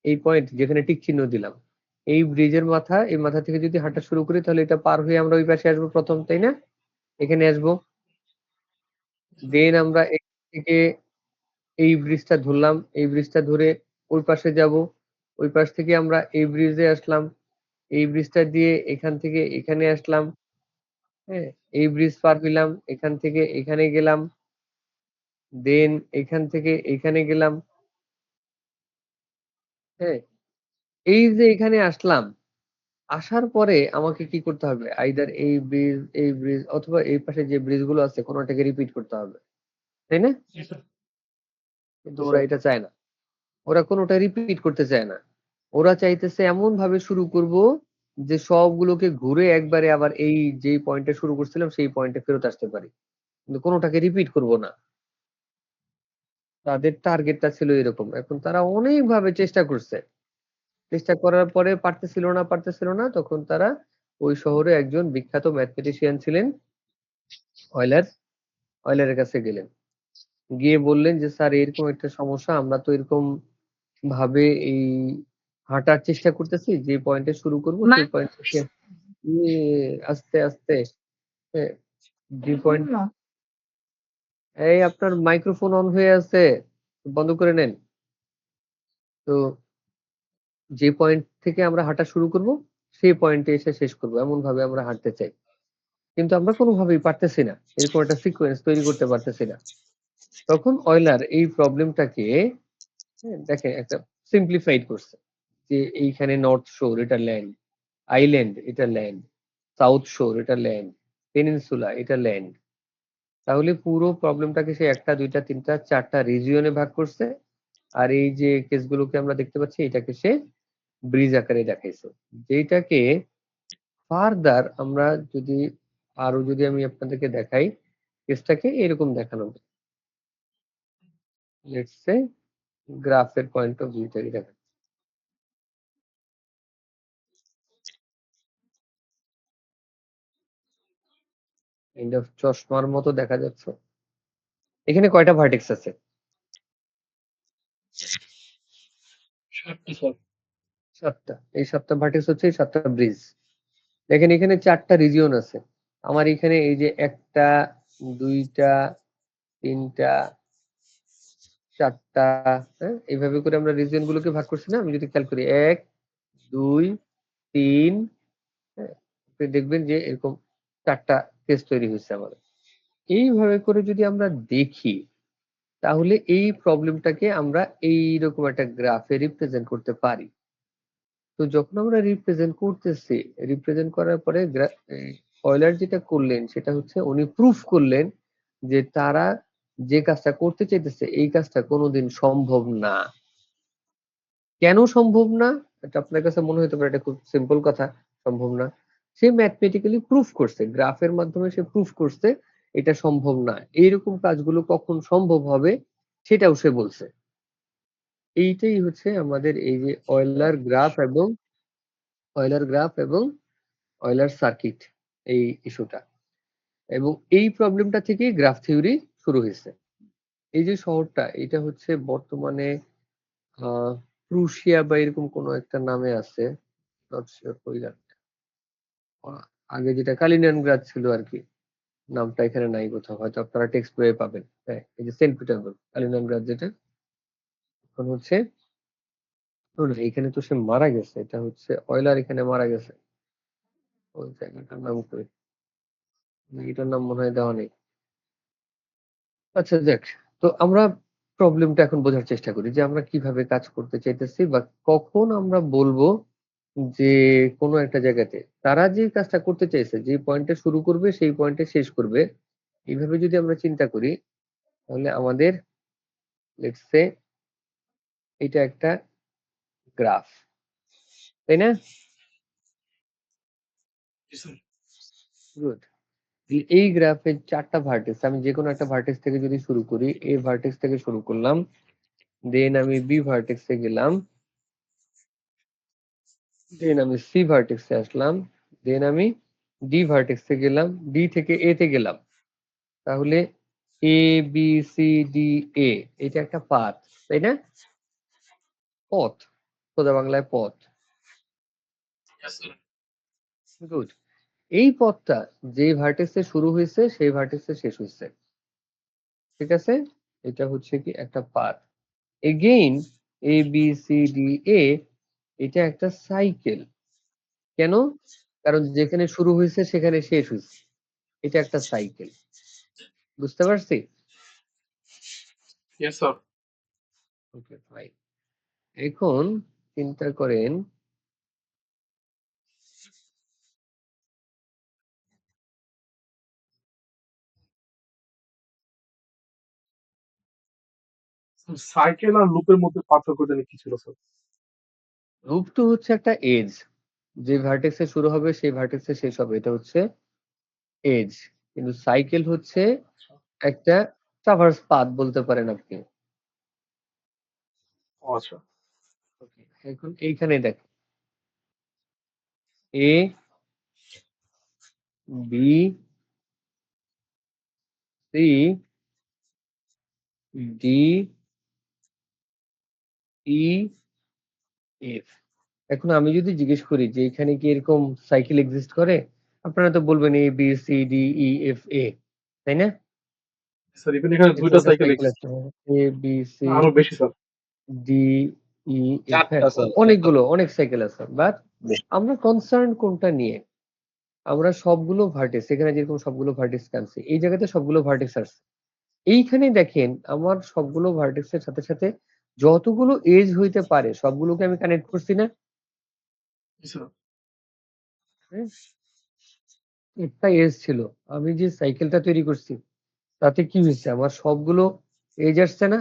এই পয়েন্ট যেখানে টিক চিহ্ন দিলাম, এই ব্রিজের মাথা, এই মাথা থেকে যদি হাঁটা শুরু করি, তাহলে এটা পার হয়ে আমরা ওই পাশে আসবো প্রথম, তাই না? এখানে আসবো, দেন আমরা এখান থেকে এই ব্রিজটা ধরলাম, এই ব্রিজটা ধরে ওই পাশে যাব, ওই পাশ থেকে আমরা এই ব্রিজে আসলাম, এই ব্রিজটা দিয়ে এখান থেকে এখানে আসলাম, হ্যাঁ, এই ব্রিজ পার হইলাম, এখান থেকে এখানে গেলাম, দেন এখান থেকে এখানে গেলাম, হ্যাঁ। এই যে এখানে আসলাম, আসার পরে আমাকে কি করতে হবে? আইদার এই ব্রিজ অথবা এই পাশে যে ব্রিজ গুলো আছে কোনোটাকে রিপিট করতে হবে, তাই না? কিন্তু ওরা এটা চায় না, ওরা কোনোটা রিপিট করতে চায় না। ওরা চাইতেছে এমন ভাবে শুরু করব যে সবগুলোকে ঘুরে একবারে আবার এই যেই পয়েন্টে শুরু করছিলাম সেই পয়েন্টে ফেরত আসতে পারি, কিন্তু কোনোটাকে রিপিট করব না। তাদের টার্গেটটা ছিল এরকম। এখন তারা অনেক ভাবে চেষ্টা করছে, চেষ্টা করার পরে পারতেছিল না, তখন তারা ওই শহরে একজন বিখ্যাত ম্যাথমেটিশিয়ান ছিলেন অয়েলার, অয়েলারের কাছে গেলেন, গিয়ে বললেন যে স্যার এরকম একটা সমস্যা, আমরা তো এরকম ভাবে এই হাঁটার চেষ্টা করতেছি, যে পয়েন্টে শুরু করব সেই পয়েন্ট থেকে আস্তে আস্তে, হ্যাঁ, যে পয়েন্ট, এই আপনার মাইক্রোফোন অন হয়ে আছে, বন্ধ করে নেন। তো যে পয়েন্ট থেকে আমরা হাঁটা শুরু করব সেই পয়েন্টে এসে শেষ করব, এমন ভাবে আমরা হাঁটতে চাই, কিন্তু আমরা কোনোভাবেই পারতেছি না, এরকম একটা সিকোয়েন্স তৈরি করতে পারতেছি না। তখন অয়লার এই প্রবলেমটাকে, হ্যাঁ, দেখেন একটা সিম্পলিফাইড করছে যে এইখানে নর্থ শোর এটা ল্যান্ড, আইল্যান্ড এটা ল্যান্ড, সাউথ শোর এটা ল্যান্ড, পেনিনসুলা এটা ল্যান্ড। তাহলে পুরো প্রবলেমটাকে সে 1টা 2টা 3টা 4টা রিজিয়নে ভাগ করছে। আর এই যে কেসগুলোকে আমরা দেখতে পাচ্ছি, এটাকে সে ব্রিজ আকারে দেখাইছে, যেটাকে ফার্দার আমরা যদি আরো যদি আমি আপনাদেরকে দেখাই, কেসটাকে এরকম দেখানো যায়। লেটস সে গ্রাফের পয়েন্ট অফ ভিউ থেকে দেখা, কাইন্ড অফ চশমার মতো দেখা যাচ্ছে। এখানে কয়টা ভার্টেক্স আছে? 7টা। এই 7টা ভার্টেক্স হচ্ছে এই 7টা ব্রিজ। দেখেন এখানে 4টা রিজিয়ন আছে। আমার এখানে এই যে 1টা 2টা 3টা 4টা, হ্যাঁ, এইভাবে করে আমরা রিজিয়ন গুলোকে ভাগ করছি না? আমি যদি খেয়াল করি 1 2 3, হ্যাঁ, আপনি দেখবেন যে এরকম 4টা কেস তৈরি হয়েছে আমাদের। এইভাবে করে যদি আমরা দেখি, তাহলে এই প্রবলেমটাকে আমরা এইরকম একটা গ্রাফে রিপ্রেজেন্ট করতে পারি। তো যখন আমরা রিপ্রেজেন্ট করতেছি, রিপ্রেজেন্ট করার পরে অয়লার যেটা করলেন সেটা হচ্ছে উনি প্রুফ করলেন যে তারা যে কাজটা করতে চাইতেছে এই কাজটা কোনোদিন সম্ভব না। কেন সম্ভব না? এটা আপনার কাছে মনে হতে পারে এটা খুব সিম্পল কথা, সম্ভব না। সে ম্যাথমেটিক্যালি প্রুফ করছে, গ্রাফের মাধ্যমে সে প্রুফ করছে এটা সম্ভব না। এইরকম কাজগুলো কখন সম্ভব হবে সেটাও সে বলছে। এইটাই হচ্ছে আমাদের এই যে অয়লার সার্কিট এই ইস্যুটা। এবং এই প্রবলেমটা থেকেই গ্রাফ থিওরি শুরু হয়েছে। এই যে শহরটা এটা হচ্ছে বর্তমানে প্রুশিয়া বা এরকম কোনো একটা নামে আছে, নট শিওর ওই জায়গাটা। আগে যেটা কালিনিনগ্রাদ ছিল আর কি, নামটা এখানে নাই কোথাও, হয়তো আপনারা টেক্সট বইয়ে পাবেন। হ্যাঁ, এই যে সেন্ট পিটারবর্গ, কালিনিনগ্রাদ যেটা এখন হচ্ছে এখানে তো সে মারা গেছে, এটা হচ্ছে অয়লার এখানে মারা গেছে। ওই জায়গাটার নাম করে এটার নাম মনে হয় দেওয়া নেই। আচ্ছা যাক, তো আমরা প্রবলেমটা এখন বোঝার চেষ্টা করি যে আমরা কিভাবে কাজ করতে চাইতেছি বা কখন আমরা বলবো যে কোনো একটা জায়গাতে তারা যে কাজটা করতে চাইছে, যে পয়েন্টে শুরু করবে সেই পয়েন্টে শেষ করবে, এইভাবে যদি আমরা চিন্তা করি তাহলে আমাদের লেটস সে এটা একটা গ্রাফ, তাই না? গুড। এই গ্রাফের 4টা ভার্টেক্স, আমি যে কোনো একটা ভার্টেক্স থেকে যদি শুরু করি, এ ভার্টেক্স থেকে শুরু করলাম, দেন আমি বি ভার্টেক্সে গেলাম, দেন আমি সি ভার্টেক্সে আসলাম, দেন আমি ডি ভার্টেক্সে গেলাম, ডি থেকে এ তে গেলাম। তাহলে এ বি সি ডি এ এটা একটা পাথ, তাই না? পথ, সোজা বাংলায় পথ। গুড। এই পথটা যে ভার্টেক্সে শুরু হয়েছে সেই ভার্টেক্সে শেষ হয়েছে, ঠিক আছে? এটা হচ্ছে কি একটা path. Again A B C D A এটা একটা সাইকেল। কেন? কারণ যেখানে শুরু হয়েছে সেখানে শেষ হয়েছে, এটা একটা সাইকেল। বুঝতে পারছি? Yes sir. Okay fine. এখন চিন্তা করেন সাইকেল আর লুপের মধ্যে পার্থক্যটা কি ছিল স্যার? লুপ তো হচ্ছে একটা এজ, যে ভার্টেক্সে শুরু হবে সেই ভার্টেক্সে শেষ হবে, এটা হচ্ছে এজ। কিন্তু সাইকেল হচ্ছে একটা ট্রাভার্স পাথ বলতে পারেন আপনি। ও আচ্ছা। Okay, এখন এইখানে দেখ, A B C D E F. এখন আমি যদি জিজ্ঞেস করি যে এখানে কি এরকম সাইকেল এক্সিস্ট করে, আপনারা তো বলবেন A B C D E F A, তাই না? স্যার ইভেন এখানে এরকম দুইটা একটা সাইকেল সাইকেল এক্সিস্ট আছে, এ বি সি না আরো বেশি স্যার। ডি ই এফ, অনেকগুলো অনেক সাইকেল আছে, বাট আমরা কনসার্ন কোনটা নিয়ে? আমরা সবগুলো ভার্টেক্স, এখানে যেরকম সবগুলো ভার্টেক্স আনছি, এই জায়গাতে সবগুলো ভার্টেক্স আসছে। এইখানে দেখেন আমার সবগুলো ভার্টেক্স এর সাথে সাথে যতগুলো এজ হইতে পারে সবগুলোকে আমি কানেক্ট করছি না? স্যার হ্যাঁ? একটা এজ ছিল, আমি যে সাইকেলটা তৈরি করছি তাতে কি হয়েছে, আমার সবগুলো এজ আসছে না?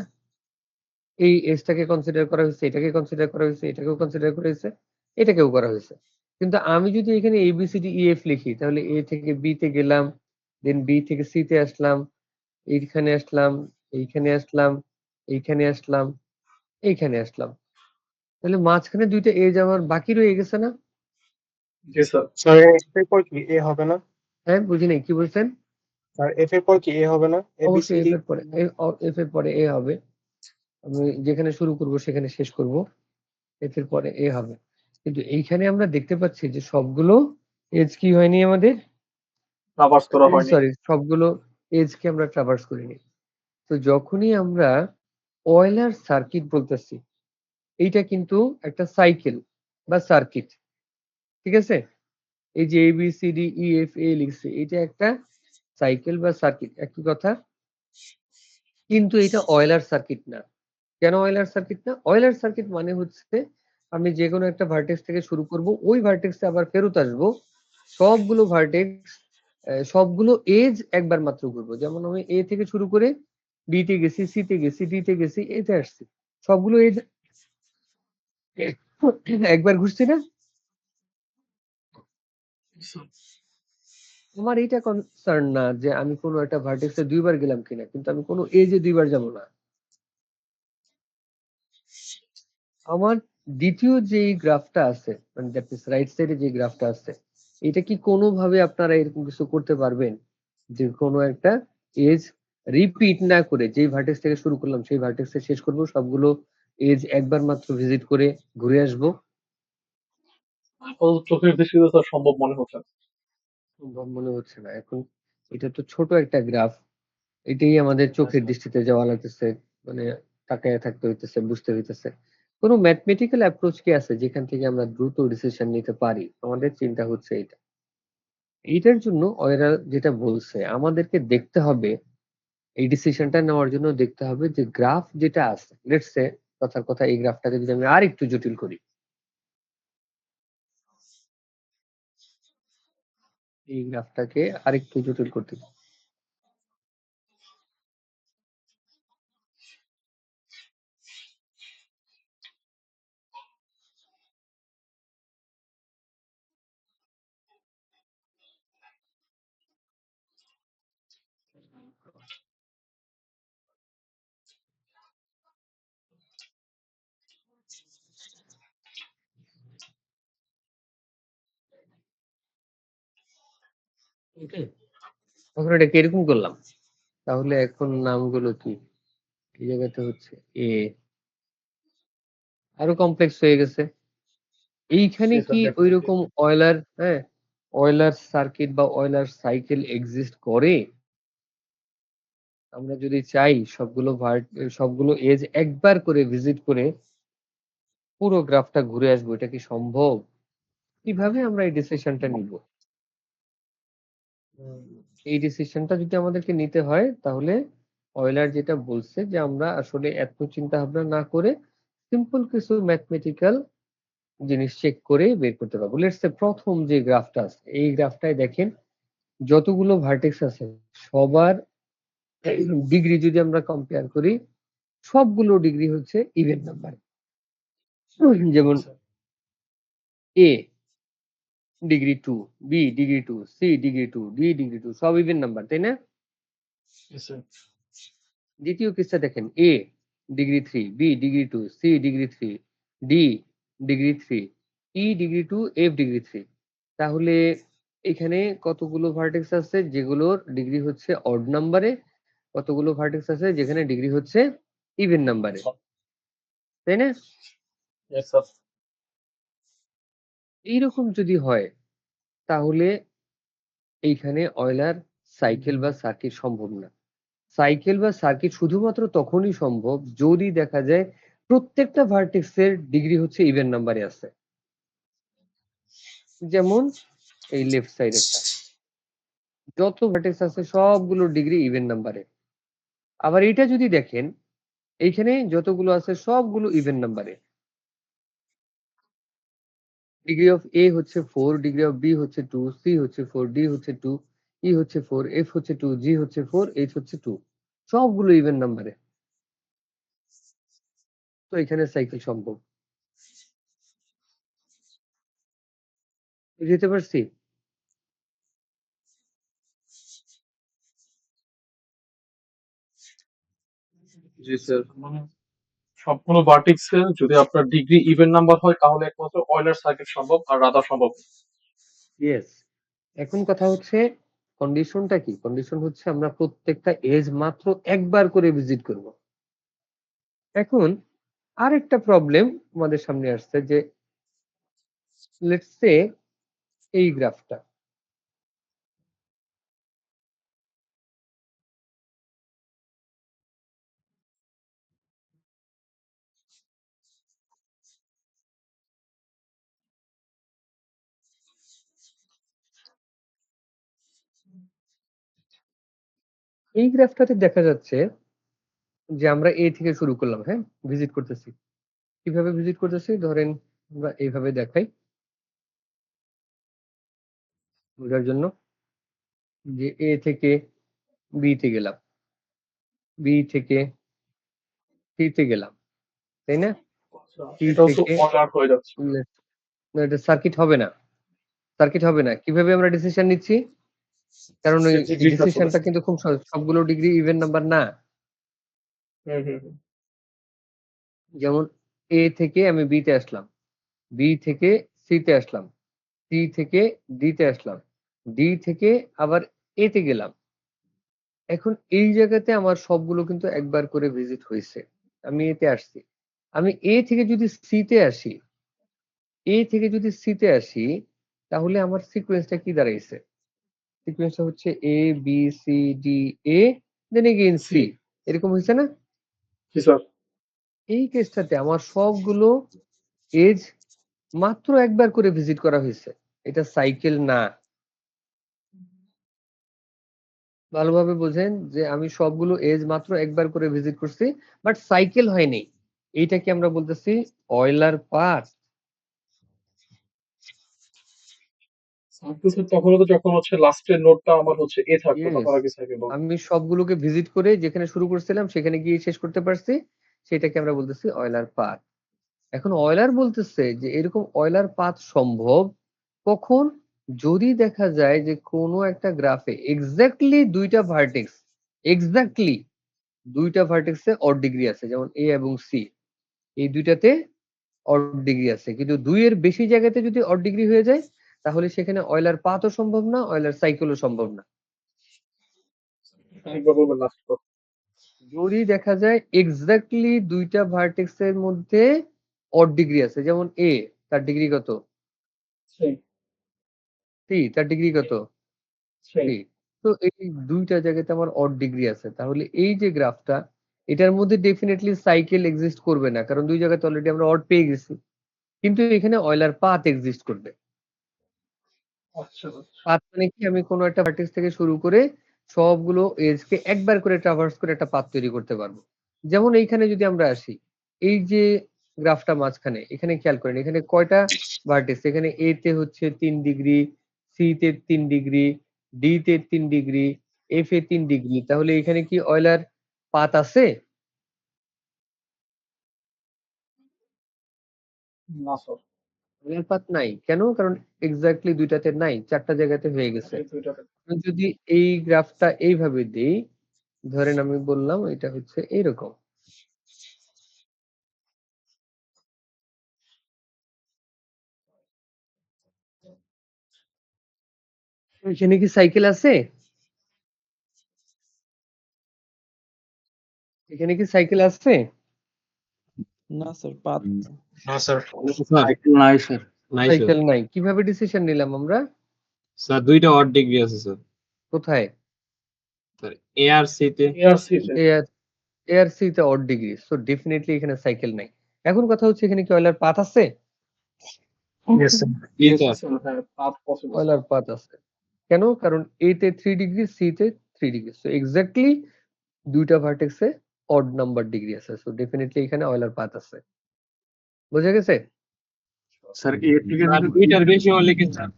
এই এজটাকে কনসিডার করা হয়েছে, এটাকে কনসিডার করা হয়েছে, এটাকেও কনসিডার করা হয়েছে, এটাকেও করা হয়েছে। কিন্তু আমি যদি এখানে A B C D E F লিখি তাহলে এ থেকে বি তে গেলাম, দেন বি থেকে সি তে আসলাম, এইখানে আসলাম, এইখানে আসলাম, এইখানে আসলাম, এইখানে আসলাম। তাহলে মাঝখানে 2টা এজ আমার বাকি রয়ে গেছে না? জি স্যার। স্যার এফ এর পর কি এ হবে না? হ্যাঁ, বুঝি নাই কি বলছেন? স্যার এফ এর পর কি এ হবে না? এ বি সি অবশ্যই ডি এফ এর পরে এ হবে। আমি যেখানে শুরু করব সেখানে শেষ করব, এফ এর পরে এ হবে। কিন্তু এইখানে আমরা দেখতে পাচ্ছি যে সবগুলো এজ কি হয়নি আমাদের, ট্রাভার্স করা হয়নি। সরি সবগুলো এজ কে আমরা ট্রাভার্স করিনি। তো যখনই আমরা অয়লার সার্কিট বলতেছি, এইটা কিন্তু একটা সাইকেল বা সার্কিট, ঠিক আছে? এই যে A B C D E F A লিখছে এটা একটা সাইকেল বা সার্কিট, একই কথা। কিন্তু এটা অয়লার সার্কিট না। কেন অয়লার সার্কিট না? অয়লার সার্কিট মানে হচ্ছে আমি যেকোনো একটা ভার্টেক্স থেকে শুরু করব, ওই ভার্টেক্সে আবার ফেরত আসবো। সবগুলো ভার্টেক্স সবগুলো এজ একবার মাত্র ঘুরবো। যেমন আমি A থেকে শুরু করে B তে গেছি, C তে গেছি, D তে গেছি, A তে আসছি। সবগুলো এজ একবার ঘুরছি না? আমার এইটা কনসার্ন না যে আমি কোনো একটা ভার্টেক্সে ২ বার গেলাম কিনা। কিন্তু আমি কোনো এজে ২ বার যাবো না। আমার দ্বিতীয় যেই গ্রাফটা আছে, মানে দ্যাট মিনস রাইট সাইডে যে গ্রাফটা আছে, এটা কি কোনোভাবে আপনারা এরকম কিছু করতে পারবেন? যে কোনো একটা এজ রিপিট না করে যেই ভার্টেক্স থেকে শুরু করলাম সেই ভার্টেক্সে শেষ করব, সবগুলো এজ একবার মাত্র ভিজিট করে ঘুরে আসবো? আপাতত চোখের দৃষ্টিতে স্যার সম্ভব মনে হচ্ছে না। সম্ভব মনে হচ্ছে না। এখন এটা তো ছোট একটা গ্রাফ। এটাই আমাদের চোখের দৃষ্টিতে যাওয়া লাগতেছে, মানে তাকায়া থাকতে হইতেছে, বুঝতে হইতেছে। কোনো ম্যাথমেটিক্যাল অ্যাপ্রোচ কি আছে যেখান থেকে আমরা দ্রুত ডিসিশন নিতে পারি? আমাদের চিন্তা হচ্ছে এইটা। এইটার জন্য ওরা যেটা বলছে আমাদেরকে দেখতে হবে, এই ডিসিশনটা নেওয়ার জন্য দেখতে হবে যে গ্রাফ যেটা আছে, লেটস সে কথার কথা এই গ্রাফটাকে যদি আমি আরেকটু জটিল করি, এই গ্রাফটাকে আরেকটু জটিল করতে ওকে, তখন এটা কিরকম করলাম? তাহলে এখন নামগুলো কি? এই জায়গাতে হচ্ছে এ, আরো কমপ্লেক্স হয়ে গেছে। এইখানে জি স্যার, কি ডেফিনিটলি। ঐরকম অয়লার, হ্যাঁ, অয়লার সার্কিট বা অয়লার সাইকেল এক্সিস্ট করে? আমরা যদি চাই সবগুলো এজ একবার করে ভিজিট করে পুরো গ্রাফটা ঘুরে আসবো, এটা কি সম্ভব? কিভাবে আমরা এই ডিসিশনটা নিব? এই ডিসিশনটা যদি আমাদেরকে নিতে হয় তাহলে অয়লার যেটা বলছে যে আমরা আসলে এত চিন্তা ভাবনা না করে সিম্পল কিছু ম্যাথমেটিক্যাল জিনিস চেক করে বের করতে পারবো। লেটস সে প্রথম যে গ্রাফটা আছে, এই গ্রাফটায় দেখেন যতগুলো ভার্টেক্স আছে সবার ডিগ্রি যদি আমরা কম্পেয়ার করি, সবগুলো ডিগ্রি হচ্ছে ইভেন নাম্বার। যেমন A degree 2, B degree 2, C degree 2, D degree 2, সব ইভেন নাম্বার, তাই না? জি স্যার। দ্বিতীয় কেসটা দেখেন, A degree 3, B degree 2, C degree 3, D degree 3, E degree 2, F degree 3। তাহলে এখানে কতগুলো ভার্টেক্স আছে যেগুলোর ডিগ্রি হচ্ছে অড নাম্বারে, কতগুলো ভার্টেক্স আছে যেখানে ডিগ্রি হচ্ছে ইভেন নাম্বারে, তাই না? Yes sir. এইরকম যদি হয় তাহলে এইখানে অয়লার সাইকেল বা সার্কিট সম্ভব না। সাইকেল বা সার্কিট শুধুমাত্র তখনই সম্ভব যদি দেখা যায় প্রত্যেকটা ভার্টেক্সের ডিগ্রি হচ্ছে ইভেন নাম্বারে আছে। যেমন এই লেফট সাইডেরটা, যত ভার্টেক্স আছে সবগুলো ডিগ্রি ইভেন নাম্বারে। আবার এটা যদি দেখেন এইখানে যতগুলো আছে সবগুলো ইভেন নাম্বারে। ডিগ্রি অফ এ হচ্ছে 4, ডিগ্রি অফ বি হচ্ছে 2, সি হচ্ছে 4, ডি হচ্ছে 2, ই হচ্ছে 4, এফ হচ্ছে 2, জি হচ্ছে 4, এইচ হচ্ছে 2, সবগুলো ইভেন নাম্বারে। তো এখানে সাইকেল সম্ভব। বুঝতে পারছি? জি স্যার। মানে সবগুলো ভার্টেক্সে যদি আপনার ডিগ্রি ইভেন নাম্বার হয় তাহলে একমাত্র অয়লার সার্কিট সম্ভব আর রাদার সম্ভব না। ইয়েস। এখন কথা হচ্ছে কন্ডিশনটা কি? কন্ডিশন হচ্ছে আমরা প্রত্যেকটা এজ মাত্র একবার করে ভিজিট করব। এখন আরেকটা প্রবলেম আমাদের সামনে আসছে যে লেটস সে এই গ্রাফটা, এই গ্রাফটাতে দেখা যাচ্ছে যে আমরা এ থেকে শুরু করলাম, হ্যাঁ, ভিজিট করতেছি। কিভাবে ভিজিট করতেছি? ধরেন আমরা এইভাবে দেখাই বোঝার জন্য যে এ থেকে বি তে গেলাম, বি থেকে সি তে গেলাম, তাই না? আচ্ছা, সি এটা হচ্ছে থেকে অর্ডার হয়ে যাচ্ছে। না, এটা সার্কিট হবে না, সার্কিট হবে না। কিভাবে আমরা ডিসিশন নিচ্ছি? কারণ ওই ডিগ্রিটা চলে ডিসিশনটা কিন্তু খুব সহজ, সবগুলো ডিগ্রি ইভেন নাম্বার না। যেমন এ থেকে আমি বি তে আসলাম, বি থেকে সি তে আসলাম, সি থেকে ডি তে আসলাম, ডি থেকে আবার এ তে গেলাম। এখন এই জায়গাতে আমার সবগুলো কিন্তু একবার করে ভিজিট হইছে। আমি এতে আসছি। আমি এ থেকে যদি সি তে আসি, এ থেকে যদি সি তে আসি, তাহলে আমার সিকোয়েন্সটা কি দাঁড়াইছে? সিকোয়েন্সটা হচ্ছে এ, বি, সি, ডি, এ, দেন এগেইন সি। এরকম হইছে না? জি স্যার। এই কেসটাতে আমার সবগুলো এজ মাত্র একবার করে ভিজিট করা হইছে। এটা সাইকেল না। ভালোভাবে বোঝেন যে আমি সবগুলো এজ মাত্র একবার করে ভিজিট করছি, বাট সাইকেল হয়নি। এইটাকে আমরা বলতেছি অয়লার পাথ। সার্কিট তখনও তো যখন হচ্ছে লাস্টের নোডটা আমার হচ্ছে এ থাকতো, ইয়েস, তখন আগে সাইকেল বলবো। আমি সবগুলোকে ভিজিট করে যেখানে শুরু করছিলাম সেখানে গিয়ে শেষ করতে পারছি, সেটাকে আমরা বলতেছি অয়লার পাথ। এখন অয়লার বলতেছে যে এরকম অয়লার পাথ সম্ভব কখন? যদি দেখা যায় যে কোনো একটা গ্রাফে এক্স্যাক্টলি দুইটা ভার্টেক্স, এক্স্যাক্টলি দুইটা ভার্টেক্সে অড ডিগ্রি আছে, যেমন এ এবং সি, এই দুইটাতে অড ডিগ্রি আছে, কিন্তু ২ এর বেশি জায়গাতে যদি অড ডিগ্রি হয়ে যায়, তাহলে সেখানে অয়লার পাথও সম্ভব না, অয়লার সাইকেলও সম্ভব না। আরেকবার বলবেন লাস্ট কথা। যদি দেখা যায় এক্স্যাক্টলি দুইটা ভার্টেক্সের মধ্যে অড ডিগ্রি আছে, যেমন এ, তার ডিগ্রি কত? সেই 3, তার ডিগ্রি কত? সেই 3। তো এই দুইটা জায়গাতে আমার অড ডিগ্রি আছে, তাহলে এই যে গ্রাফটা, এটার মধ্যে ডেফিনেটলি সাইকেল এক্সিস্ট করবে না, কারণ দুই জায়গাতে অলরেডি আমরা অড পেয়ে গেছি। কিন্তু এখানে অয়লার পাথ এক্সিস্ট করবে। আচ্ছা পাথ মানে কি? আমি কোনো একটা ভার্টেক্স থেকে শুরু করে সবগুলো এজকে একবার করে ট্রাভার্স করে একটা পাথ তৈরি করতে পারবো। যেমন এইখানে যদি আমরা আসি, এই যে গ্রাফটা মাঝখানে, এখানে খেয়াল করেন এখানে কয়টা ভার্টেক্স? এখানে এ তে হচ্ছে ৩ ডিগ্রি, সি তে ৩ ডিগ্রি, ডি তে ৩ ডিগ্রি, এফ এ ৩ ডিগ্রি। তাহলে এখানে কি অয়লার পাথ আছে? না স্যার, অয়লার পাথ নাই। কেন? কারণ এক্সাক্টলি ২ টাতে নাই, ৪ টা জায়গাতে হয়ে গেছে। এই দুইটাতে। আমি যদি এই গ্রাফটা এইভাবে দেই, ধরেন আমি বললাম এটা হচ্ছে এইরকম। এখানে কি সাইকেল আছে? এখানে কি সাইকেল আছে? না স্যার, পাত না স্যার। সাইকেল নাই স্যার, নাই স্যার। সাইকেল নাই। কিভাবে ডিসিশন নিলাম আমরা? স্যার দুইটা অড ডিগ্রি আছে স্যার। কোথায়? স্যার এ আর সি তে। ARC তে। A R A R C তে অড ডিগ্রি। সো ডেফিনিটলি এখানে সাইকেল নাই। এখন কথা হচ্ছে এখানে কি অয়লার পাথ আছে? Yes sir. জি Yes, স্যার। sir, হ্যাঁ, path possible, sir. Euler path আছে। কেন? কারণ এ তে 3 ডিগ্রি, সি তে 3 ডিগ্রি। সো এক্সাক্টলি ২ টা ভার্টেক্সে অড নাম্বার ডিগ্রি আছে। সো ডেফিনিটলি এখানে অয়লার পাথ আছে। বোঝা গেছে? স্যার এ থেকে স্যার দুইটার বেশি হলে কি স্যার?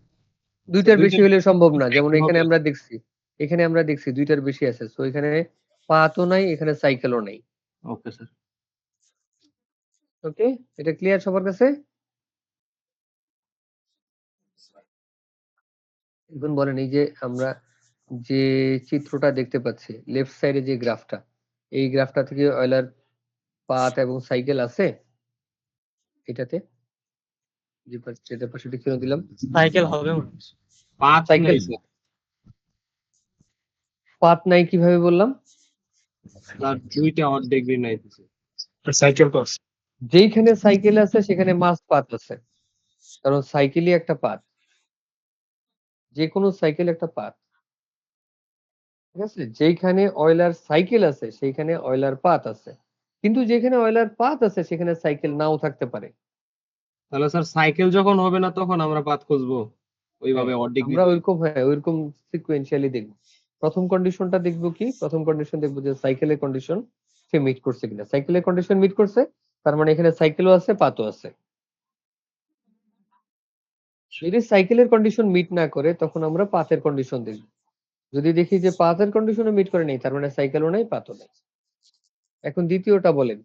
২ টার বেশি দুইটার হলে সম্ভব না। যেমন হবে। এখানে আমরা দেখছি ২ টার বেশি আছে। সো এখানে পাথও নাই, এখানে সাইকেলও নাই। Okay sir. ওকে? এটা ক্লিয়ার সবার কাছে? এখন বলেন এই যে আমরা যে চিত্রটা দেখতে পাচ্ছি, লেফট সাইডে যে গ্রাফটা, এই গ্রাফটা থেকে অয়লার পাথ এবং সাইকেল আছে? এটাতে? যেটার পাশে টিক চিহ্ন দিলাম। সাইকেল হবে মনে হয়। পাঁচ সাইকেল নাই স্যার। পাথ নাই কিভাবে বললাম? স্যার দুইটা অড ডিগ্রি নাই স্যার। সাইকেল তো আছে। যেইখানে সাইকেল আছে সেখানে মাস্ট পাথ আছে। কারণ সাইকেলই একটা পাথ। যেকোনো সাইকেল একটা পাথ। ঠিক আছে? যেইখানে অয়লার সাইকেল আছে সেইখানে অয়লার পাথ আছে। কিন্তু যেখানে অয়লার পাথ আছে সেখানে সাইকেল নাও থাকতে পারে। তাহলে স্যার সাইকেল যখন হবে না তখন আমরা পাথ খুঁজবো ওইভাবে হ্যাঁ, অড ডিগ্রি। আমরা ওইরকম সিকোয়েন্সিয়ালি দেখব। প্রথম কন্ডিশনটা দেখব কি? প্রথম কন্ডিশন দেখব যে সাইকেলের কন্ডিশন সে মিট করছে কিনা। সাইকেলের কন্ডিশন মিট করছে, তার মানে এখানে সাইকেলও আছে, পাথও আছে। যদি সাইকেলের কন্ডিশন মিট না করে তখন আমরা পাথের কন্ডিশন দেখব। যদি দেখি যে পাথের কন্ডিশনও মিট করে নেই তার মানে সাইকেলও নাই পাথও নাই। এখন দ্বিতীয়টা বলেন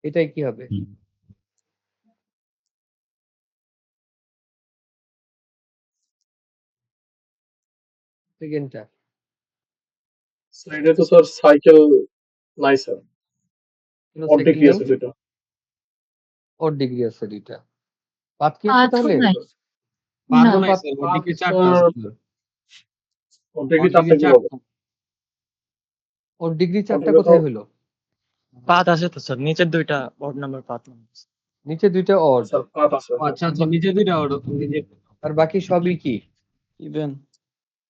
এটাই কি হবে? সেকেন্ডটা এটা তো স্যার সাইকেল নাই স্যার, কোনো অড সাইকেল ডিগ্রি নাই, আছে দুইটা। অড ডিগ্রি আছে দুইটা। পাথ কি আছে পাথও তাহলে? নাই। না। পাথও নাই পাথ স্যার, ওর পাঁচ দিকে 4টা স্যার, আছে স্যার। অড ডিগ্রি ওর দিকে 4টা কি হবে? 4টা। অড ডিগ্রি অড 4টা ডিগ্রি তো কোথায় হলো? পাত আছে তো স্যার, নিচের দুইটা অড নাম্বার পাত নাম্বার। নিচে দুইটা অড স্যার পাঁচ আছে। ও আচ্ছা আচ্ছা, নিচে দুইটা ওর নিজে। আর বাকি সবই কি? ইভেন।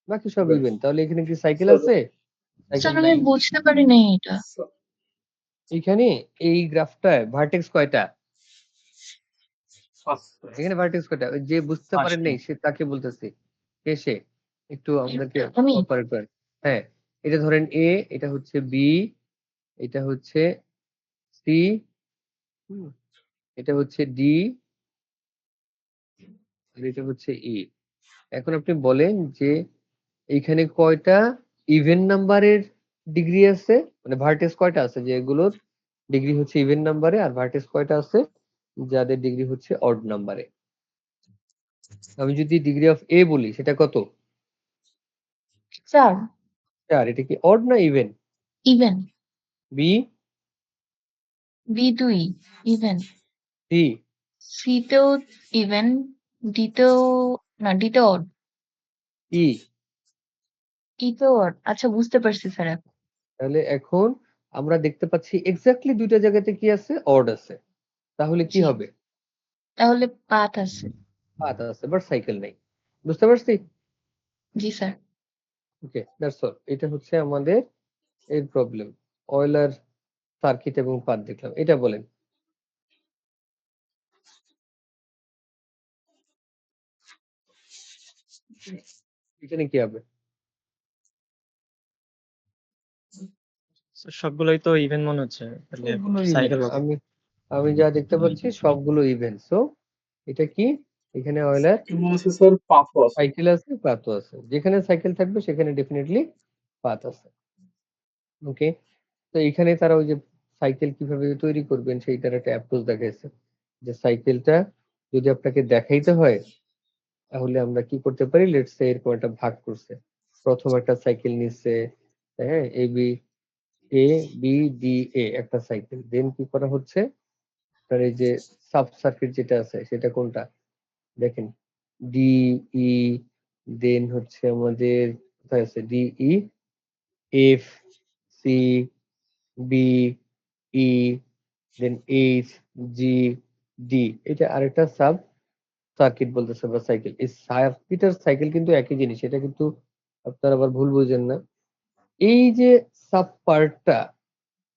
বাকি সব ইভেন। তাহলে এখানে কি সাইকেল স্যার আছে? স্যার সাইকেল আমি নাই। বুঝতে পারি নাই এটা। এখানে এই গ্রাফটায় ভার্টেক্স কয়টা? পাঁচ। এখানে ভার্টেক্স কয়টা? ওই যে বুঝতে পারেন 5টা। নাই সে তাকে বলতেছি। কে সে? একটু আমাদেরকে আমি কোঅপারেট করেন। হ্যাঁ, এটা ধরেন A, এটা হচ্ছে B, এটা হচ্ছে C, হুম, এটা হচ্ছে D, আর এটা হচ্ছে E। এখন আপনি বলেন যে এইখানে কয়টা ইভেন নাম্বারের ডিগ্রি আছে? মানে ভার্টেক্স কয়টা আছে যে এগুলোর ডিগ্রি হচ্ছে ইভেন নাম্বারে আর ভার্টেক্স কয়টা আছে যাদের ডিগ্রি হচ্ছে অড নাম্বারে? আমি যদি ডিগ্রি অফ A বলি সেটা কত? স্যার 4। এটা কি অড না ইভেন? ইভেন। B, বি 2 ইভেন। C, সি তেও ইভেন, ডি তেও না, ডি তে অড, E। ই তেও অড। আচ্ছা বুঝতে পারছি স্যার এখন। তাহলে এখন আমরা দেখতে পাচ্ছি এক্স্যাক্টলি দুইটা জায়গাতে কি আছে? অড আছে। তাহলে কি জি। হবে? তাহলে পাথ আছে। পাথ আছে বাট সাইকেল নাই। বুঝতে পারছি? জি স্যার। Okay, that's all. এটা হচ্ছে আমাদের এর প্রবলেম। অয়লার সার্কিট এবং পাথ দেখলাম। এটা বলেন। এখানে কি হবে? স্যার সবগুলোই তো ইভেন মনে হচ্ছে, তাহলে সবগুলো ইভেন। সাইকেল হবে। আমি যা দেখতে পাচ্ছি সবগুলো ইভেন। সো এটা কি? এখানে অয়লার এগুলো আছে স্যার, পাঁচও আছে। সাইকেল আছে, পাথও আছে। যেখানে সাইকেল থাকবে সেখানে ডেফিনিটলি পাথ আছে। ওকে, তো এখানে তারা ওই যে সাইকেল কিভাবে তৈরি করবেন সেইটার একটা অ্যাপ্রোচ দেখাইছে। যে সাইকেলটা যদি আপনাকে দেখাইতে হয় তাহলে আমরা কি করতে পারি? লেটস সে এরকম একটা ভাগ করছে। প্রথম একটা সাইকেল নিচ্ছে, হ্যাঁ, A B D A একটা সাইকেল। দেন কি করা হচ্ছে? আপনার এই যে সাব সার্কিট যেটা আছে সেটা কোনটা? দেখেন DE, দেন হচ্ছে আমাদের কোথায় আছে? DE, F C B E, দেন H G D। এটা আরেকটা সাব সার্কিট বলতেছে বা সাইকেল। এই সার্কিট আর সাইকেল কিন্তু একই জিনিস। এটা কিন্তু আপনারা আবার ভুল বুঝেন না। এই যে সাব পার্টটা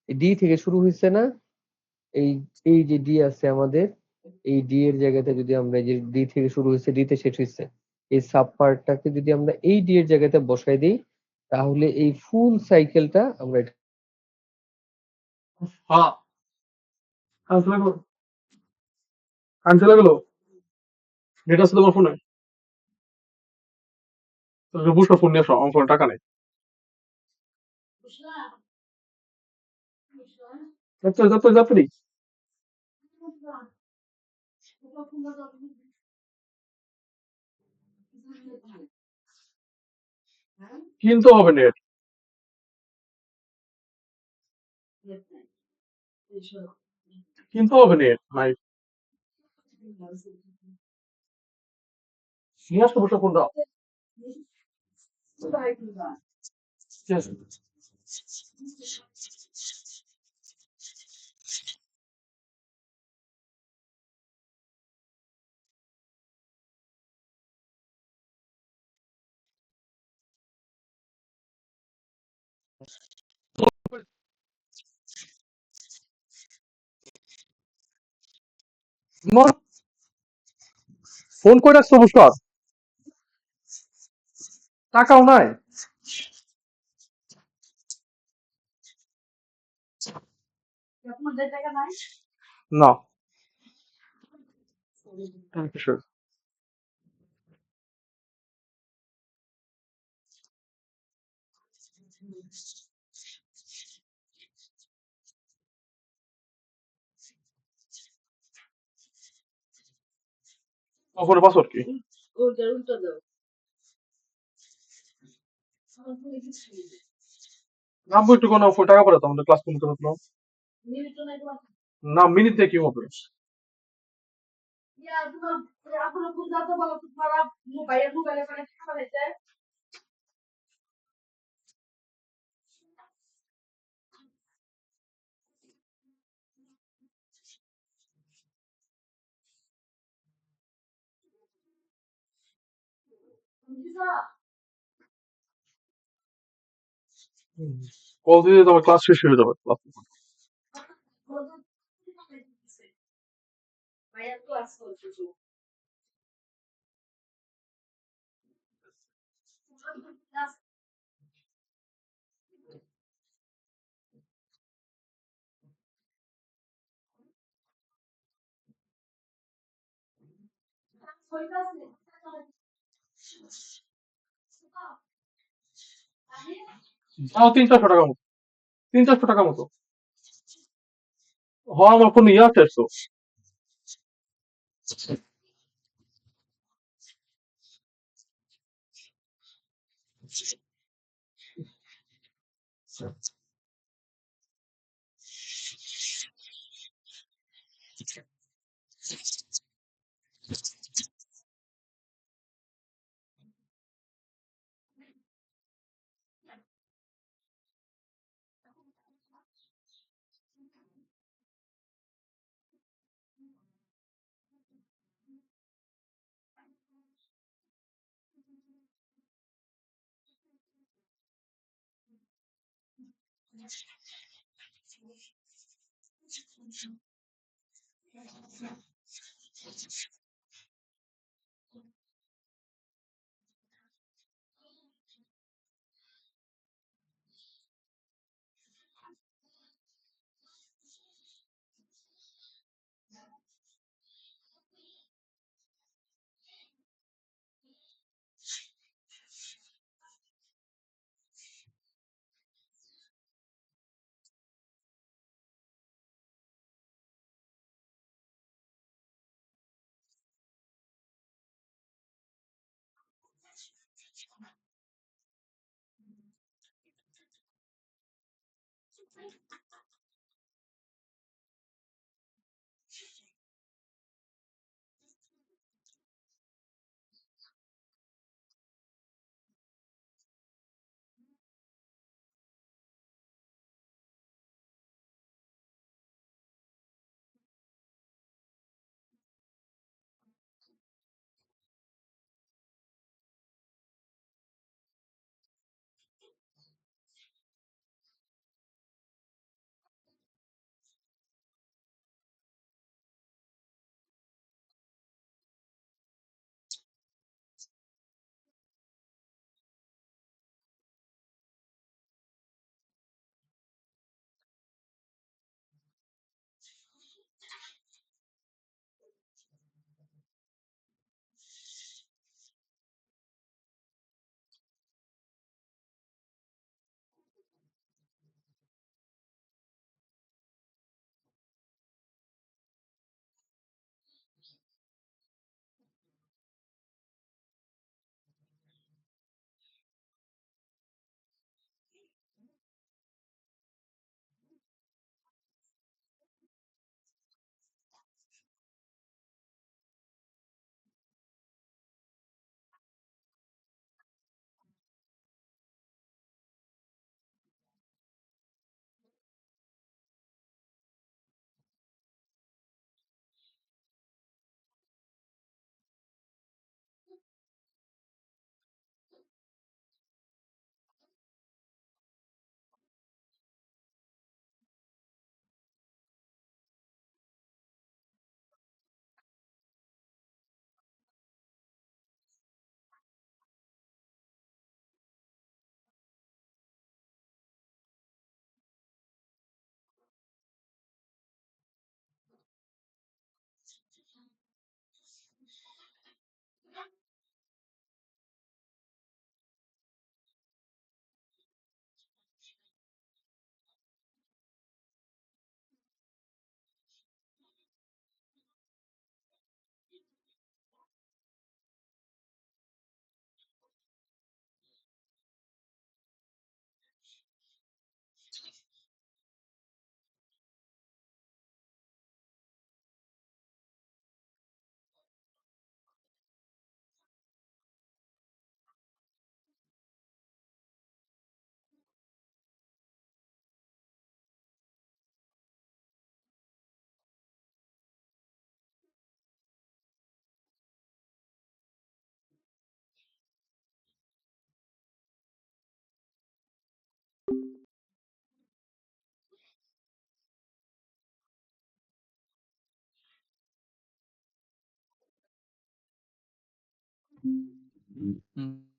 ডি থেকে শুরু হইছে না? এই এই যে ডি আছে আমাদের, এই ডি এর জায়গাতে যদি আমরা এই যে ডি থেকে শুরু হইছে, ডি তে শেষ হইছে। এই সাব পার্টটাকে যদি আমরা এই ডি এর জায়গাতে বসায় দেই তাহলে এই ফুল সাইকেলটা আমরা এটা হ্যাঁ, কানছে লাগলো, কানছে লাগলো। নেট আছে তোমার ফোনে? বুঝছো ফোন নিয়ে আসো, আমার ফোনে টাকা নেই। যাত্রী যাত্রী যাত্রী কিনতে হবে নেট, কিনতে হবে নেট নাই। নিয়ে আসো, বসো ফোনটা। Yes. তোমার ফোন করে রাখছো বুঝতে, টাকাও নাই। না, ফোনের পাসওয়ার্ড কি? নামবো একটু কোনো টাকা পাঠাতো আমাদের ক্লাস কমতে হতো না মিনিট দিয়ে কি হবে? কল দিলে তোমার ক্লাস শেষ হয়ে যাবে ক্লাস যাও 300-400 টাকা মতো 300-400 টাকা মতো হ আমার ফোন ইয়ারটেল তো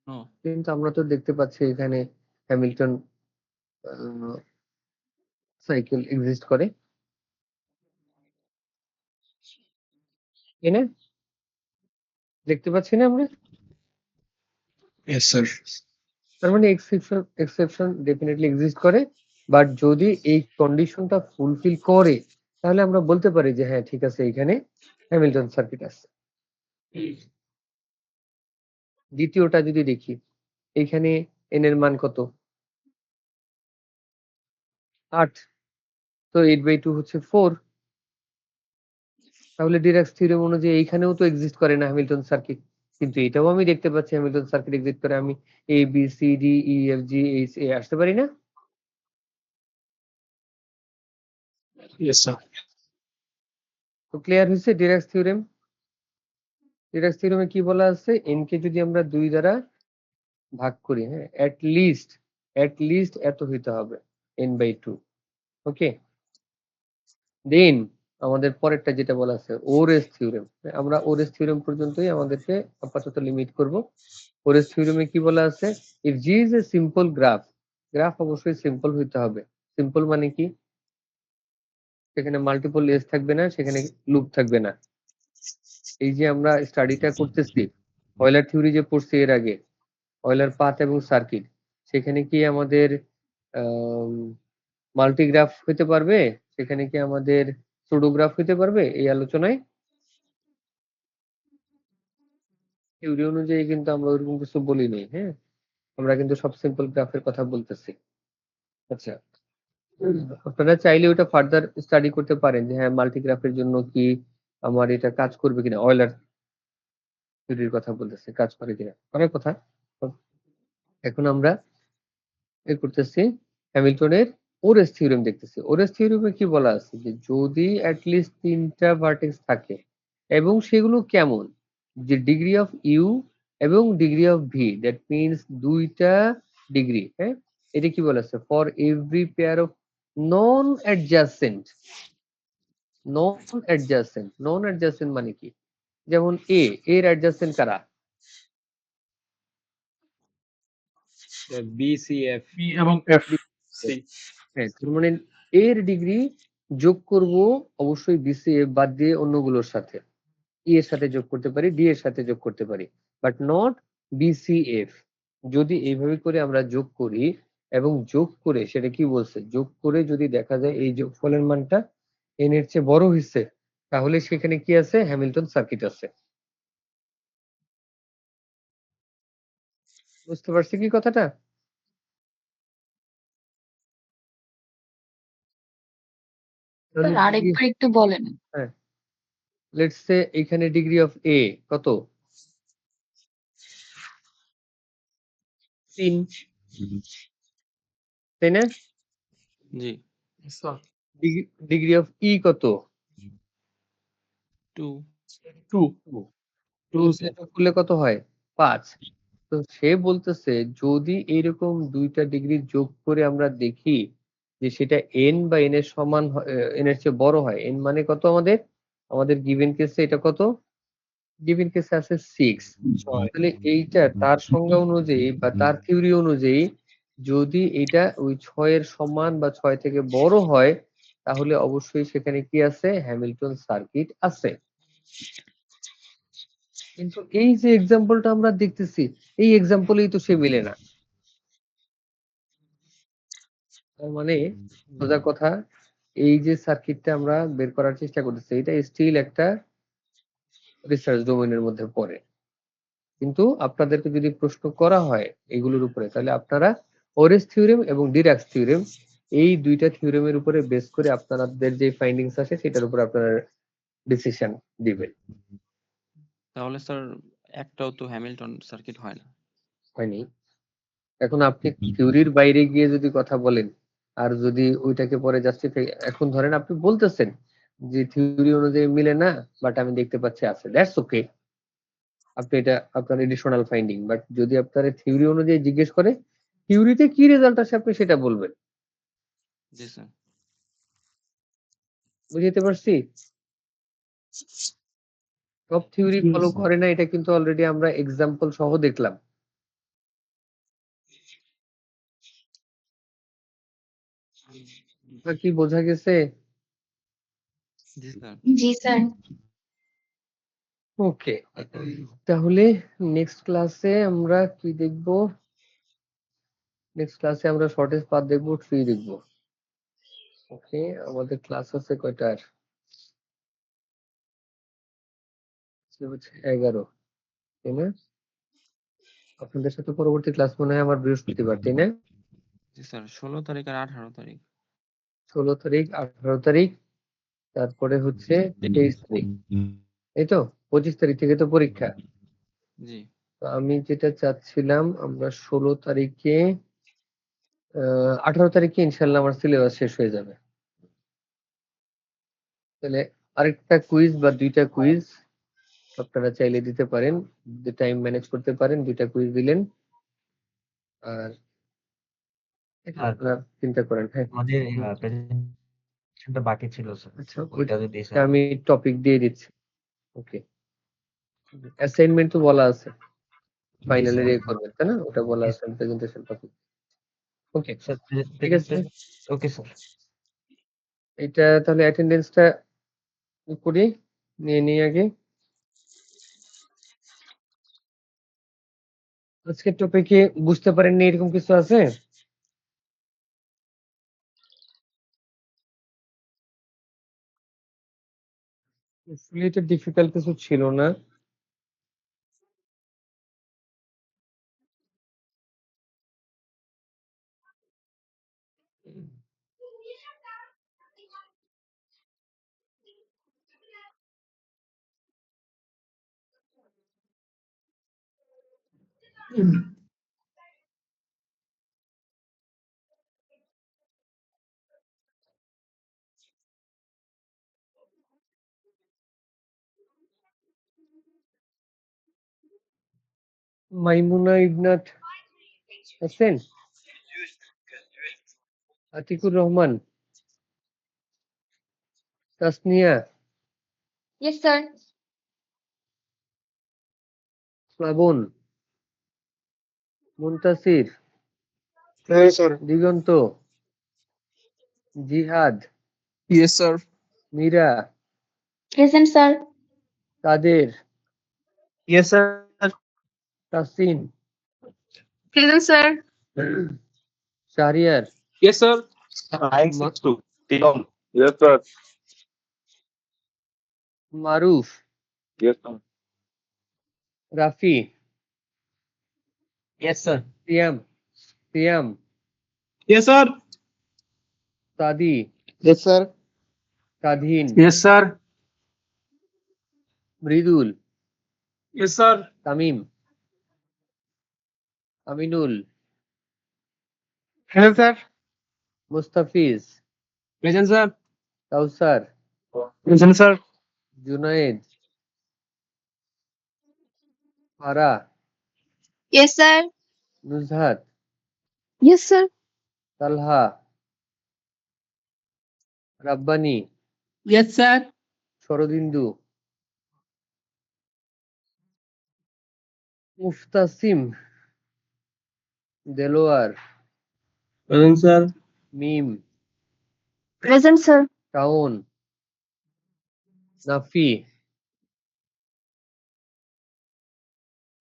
নো। কিন্তু আমরা তো দেখতে পাচ্ছি এখানে হ্যামিল্টন সাইকেল এক্সিস্ট করে, তাই না? দেখতে পাচ্ছি না আমরা? Yes, sir. তার মানে এক্সেপশন ডেফিনেটলি এক্সিস্ট করে, বাট যদি এই কন্ডিশনটা ফুলফিল করে তাহলে আমরা বলতে পারি যে হ্যাঁ ঠিক আছে, এখানে হ্যামিল্টন সার্কিট আছে। দ্বিতীয়টা যদি দেখি, এখানে এন এর মান কত? 8, তো 8/2 হচ্ছে 4। তাহলে ডিরাক্স থিওরেম অনুযায়ী এইখানেও তো এক্সিস্ট করে না হ্যামিল্টন সার্কিট, কিন্তু এটাও আমি দেখতে পাচ্ছি হ্যামিল্টন সার্কিট এক্সিস্ট করে। আমি A B C D E F G H A আসতে পারি না? Yes, sir. তো ক্লিয়ার হয়েছে ডিরাক্স থিওরেম? ডিরাক্স থিওরেমে কি বলা আছে? এন কে যদি আমরা 2 দ্বারা ভাগ করি, হ্যাঁ, at least এত হইতে হবে n/2। ওকে, দেন আমাদের পরেরটা যেটা বলা আছে ওরেস থিওরেম। আমরা ওরেস থিওরেম পর্যন্তই আমাদেরকে আপাতত লিমিট করব। ওরেস থিওরেমে কি বলা আছে? If G is a simple graph, graph অবশ্যই সিম্পল হইতে হবে। সিম্পল মানে কি? সেখানে মাল্টিপল এজ থাকবে না, সেখানে লুপ থাকবে না। এই যে আমরা স্টাডিটা করতেছি, অয়লার থিওরি যে পড়ছি এর আগে, অয়লার পাথ এবং সার্কিট, সেখানে কি আমাদের মাল্টিগ্রাফ হইতে পারবে? সেখানে কি আমাদের সুডোগ্রাফ হইতে পারবে? এই আলোচনায় থিওরি অনুযায়ী কিন্তু আমরা ওইরকম কিছু বলি নাই, হ্যাঁ, আমরা কিন্তু সব সিম্পল গ্রাফের কথা বলতেছি। আচ্ছা, আপনারা চাইলে ওটা ফার্দার স্টাডি করতে পারেন যে হ্যাঁ মাল্টিগ্রাফের জন্য কি আমার এটা কাজ করবে কিনা, অয়লার থিওরির কথা বলতেছে, কাজ করে কিনা অনেক কথা। এখন আমরা এ করতেছি হ্যামিল্টনের ওরেস থিওরেম দেখতেছি। ওরেস থিওরেমে কি বলা আছে? যে যদি অ্যাটলিস্ট 3টা ভার্টেক্স থাকে এবং সেগুলো কেমন? যে ডিগ্রি অফ ইউ এবং degree of V, that means 2টা ডিগ্রি, হ্যাঁ? এটা কি বলা আছে? For every pair of non adjacent. Non adjacent মানে কি? যেমন এর অ্যাডজাসেন্ট কারা? B C F. বি এবং এফ সি। হ্যাঁ, তার মানে এর ডিগ্রি যোগ করব অবশ্যই বিসিএফ বাদ দিয়ে অন্যগুলোর সাথে। ই এর সাথে যোগ করতে পারি, ডি এর সাথে যোগ করতে পারি, বাট নট বিসিএফ। যদি এইভাবে করে আমরা যোগ করি এবং যোগ করে সেটা কি বলছে? যোগ করে যদি দেখা যায় এই যোগফলের মানটা এন এর চেয়ে বড় হইছে, তাহলে সেখানে কি আছে? হ্যামিল্টন সার্কিট আছে। বুঝতে পারছি কি কথাটা? স্যার আরেকবার একটু বলেন। হ্যাঁ, লেটস সে এখানে ডিগ্রি অফ এ কত? 3, তাই না? জি। স্যার ডিগ্রি অফ ই কত? 2। 2। 2 যোগ করলে কত হয়? 5। তো সে বলতেছে যদি এইরকম 2টা ডিগ্রি যোগ করে আমরা দেখি যে সেটা n বা n এর সমান n এর চেয়ে বড় হয়। n মানে কত আমাদের? আমাদের গিভেন কেসে এটা কত? গিভেন কেসে আছে 6। তাহলে এইটা তার সংজ্ঞা অনুযায়ী বা তার থিওরি অনুযায়ী যদি এটা ওই 6 এর সমান বা 6 থেকে বড় হয়, তাহলে অবশ্যই সেখানে কি আছে? হ্যামিল্টন সার্কিট আছে। কিন্তু এই যে এক্সাম্পলটা আমরা দেখতেছি, এই এক্সাম্পলেই তো সে মিলে না। তার মানে সোজা কথা, এই যে সার্কিটটা আমরা বের করার চেষ্টা করতেছি, এটা স্টিল একটা রিসার্চ ডোমেইনের মধ্যে পড়ে। কিন্তু আপনাদেরকে যদি প্রশ্ন করা হয় এগুলোর উপরে, তাহলে আপনারা ওরেস থিওরেম এবং ডিরাক্স থিওরেম, এই 2টা থিওরেমের উপরে বেস করে আপনাদের যে ফাইন্ডিংস আসে সেটার উপর আপনারা ডিসিশন দিবেন। তাহলে স্যার একটাও তো হ্যামিল্টন সার্কিট হয় না। হয়নি? এখন আপনি থিওরির বাইরে গিয়ে যদি কথা বলেন আর যদি ওইটাকে পরে জাস্টিফাই, এখন ধরেন আপনি বলতেছেন যে থিওরি অনুযায়ী মিলে না, বাট আমি দেখতে পাচ্ছি আছে, দ্যাটস ওকে। আপনি এটা আপনার এডিশনাল ফাইন্ডিং, বাট যদি আপনার থিওরি অনুযায়ী জিজ্ঞেস করে থিওরিতে কি রেজাল্ট আসে আপনি সেটা বলবেন। জি স্যার। বুঝতে পারছি? সব থিওরি ফলো করে না, এটা কিন্তু অলরেডি আমরা এক্সাম্পল সহ দেখলাম। কি বোঝা গেছে? জি স্যার। জি স্যার। ওকে, তাহলে নেক্সট ক্লাসে আমরা কি দেখব? নেক্সট ক্লাসে আমরা শর্টেজ পাথ দেখব, ট্রি দেখব। ওকে, আমাদের ক্লাস আছে কয়টার? 11, তাই না? আপনাদের সাথে পরবর্তী ক্লাস মনে হয় আমার বৃহস্পতিবার, তাই না? জি স্যার, 16 তারিখ আর 18 তারিখ। 16 তারিখ, 18 তারিখ, তারপরে হচ্ছে 23 তারিখ, এই তো 25 তারিখ থেকে তো পরীক্ষা। জি। তো আমি যেটা চাচ্ছিলাম, আমরা 16 তারিখে 18 তারিখে ইনশাল্লাহ আমার সিলেবাস শেষ হয়ে যাবে। তাহলে আরেকটা কুইজ বা 2টা কুইজ আপনারা চাইলে দিতে পারেন, যদি টাইম ম্যানেজ করতে পারেন 2টা কুইজ দিলেন। আর আপনারা চিন্তা করেন, হ্যাঁ। আমাদের প্রেজেন্টেশনটা বাকি ছিল স্যার, আচ্ছা, ওইটা যদি ওইটা আমি টপিক দিয়ে দিচ্ছি। ওকে, অ্যাসাইনমেন্ট তো বলা আছে, ফাইনালের ইয়ে করবেন, তাই না? ওটা বলা আছে প্রেজেন্টেশন টপিক। ওকে, স্যার ঠিক আছে। Okay sir. এটা তাহলে অ্যাটেন্ডেন্সটা করি, নিয়ে নিই আগে। আজকের টপিকে বুঝতে পারেননি এরকম কিছু আছে? এটা ডিফিকাল্ট কিছু ছিল না। মাইমুনা ইবনাত আছেন? Atiqur Rahman, Tasnia, yes sir. Shrabon, Muntasir, Digonto, Jihad, yes sir. Meera, present sir. Kader, yes sir. Tasin, present sir. Shahriar, Yes, sir. Yes, sir. Maruf, Yes, sir. Rafi, yes sir. Siam, Siam, Yes, sir. Sadi, Yes, sir. Swadhin, Yes, sir. Mridul, Yes, sir. Tamim, Aminul, Hello, sir. Mustafiz, Present, sir. Kawsar, Present, sir. Junayed, Fara, yes sir. Nuzhat, yes sir. Talha, Rabbani, Yes, sir. Sharadindu, মুফতাসিম, Delwar, Present, sir. Mim, present sir. Shaon, Nafi,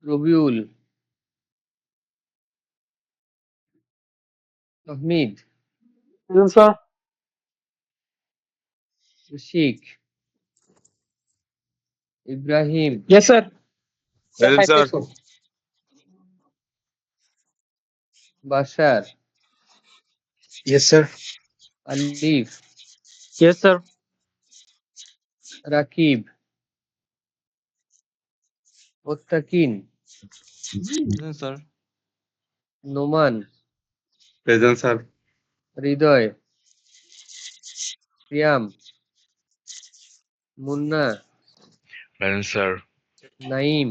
Rabiul, Tahmid, Present, sir. Rashik, Ibrahim, Yes, sir. Present, sir. Bashar, Yes, sir. Alif, yes sir. Rakib, Muttakin, Present, sir. Noman, Present, sir. হৃদয়, সিয়াম, Munna, Present, sir. Naim,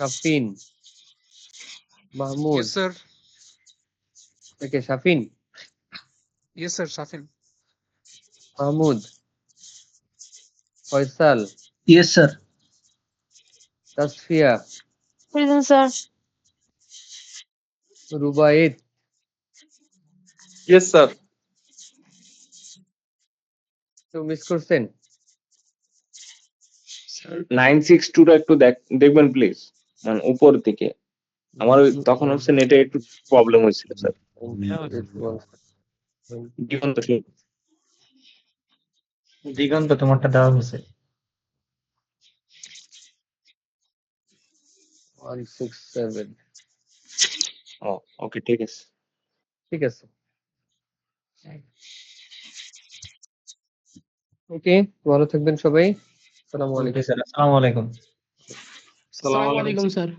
Shafin, Mahmud, Yes, sir. থেকে Shafin, Yes, sir. Safin. Mahmud, Faisal, Yes, sir. Tasfia, Present, sir. Rubayet, yes sir. কেউ miss করছেন? 962 টা একটু দেখবেন please, মানে উপর দিকে। আমার ওই তখন হচ্ছে নেটে একটু প্রবলেম হয়েছিল স্যার। দিগন্ত ঠিক। দিগন্ত তোমারটা দেওয়া হয়েছে। 167 ও ওকে, ঠিক আছে। ঠিক আছে। ওকে, ভালো থাকবেন সবাই। আসসালামু ওকে আলাইকুম। স্যার, আসসালামু আলাইকুম। আসসালামু আলাইকুম স্যার।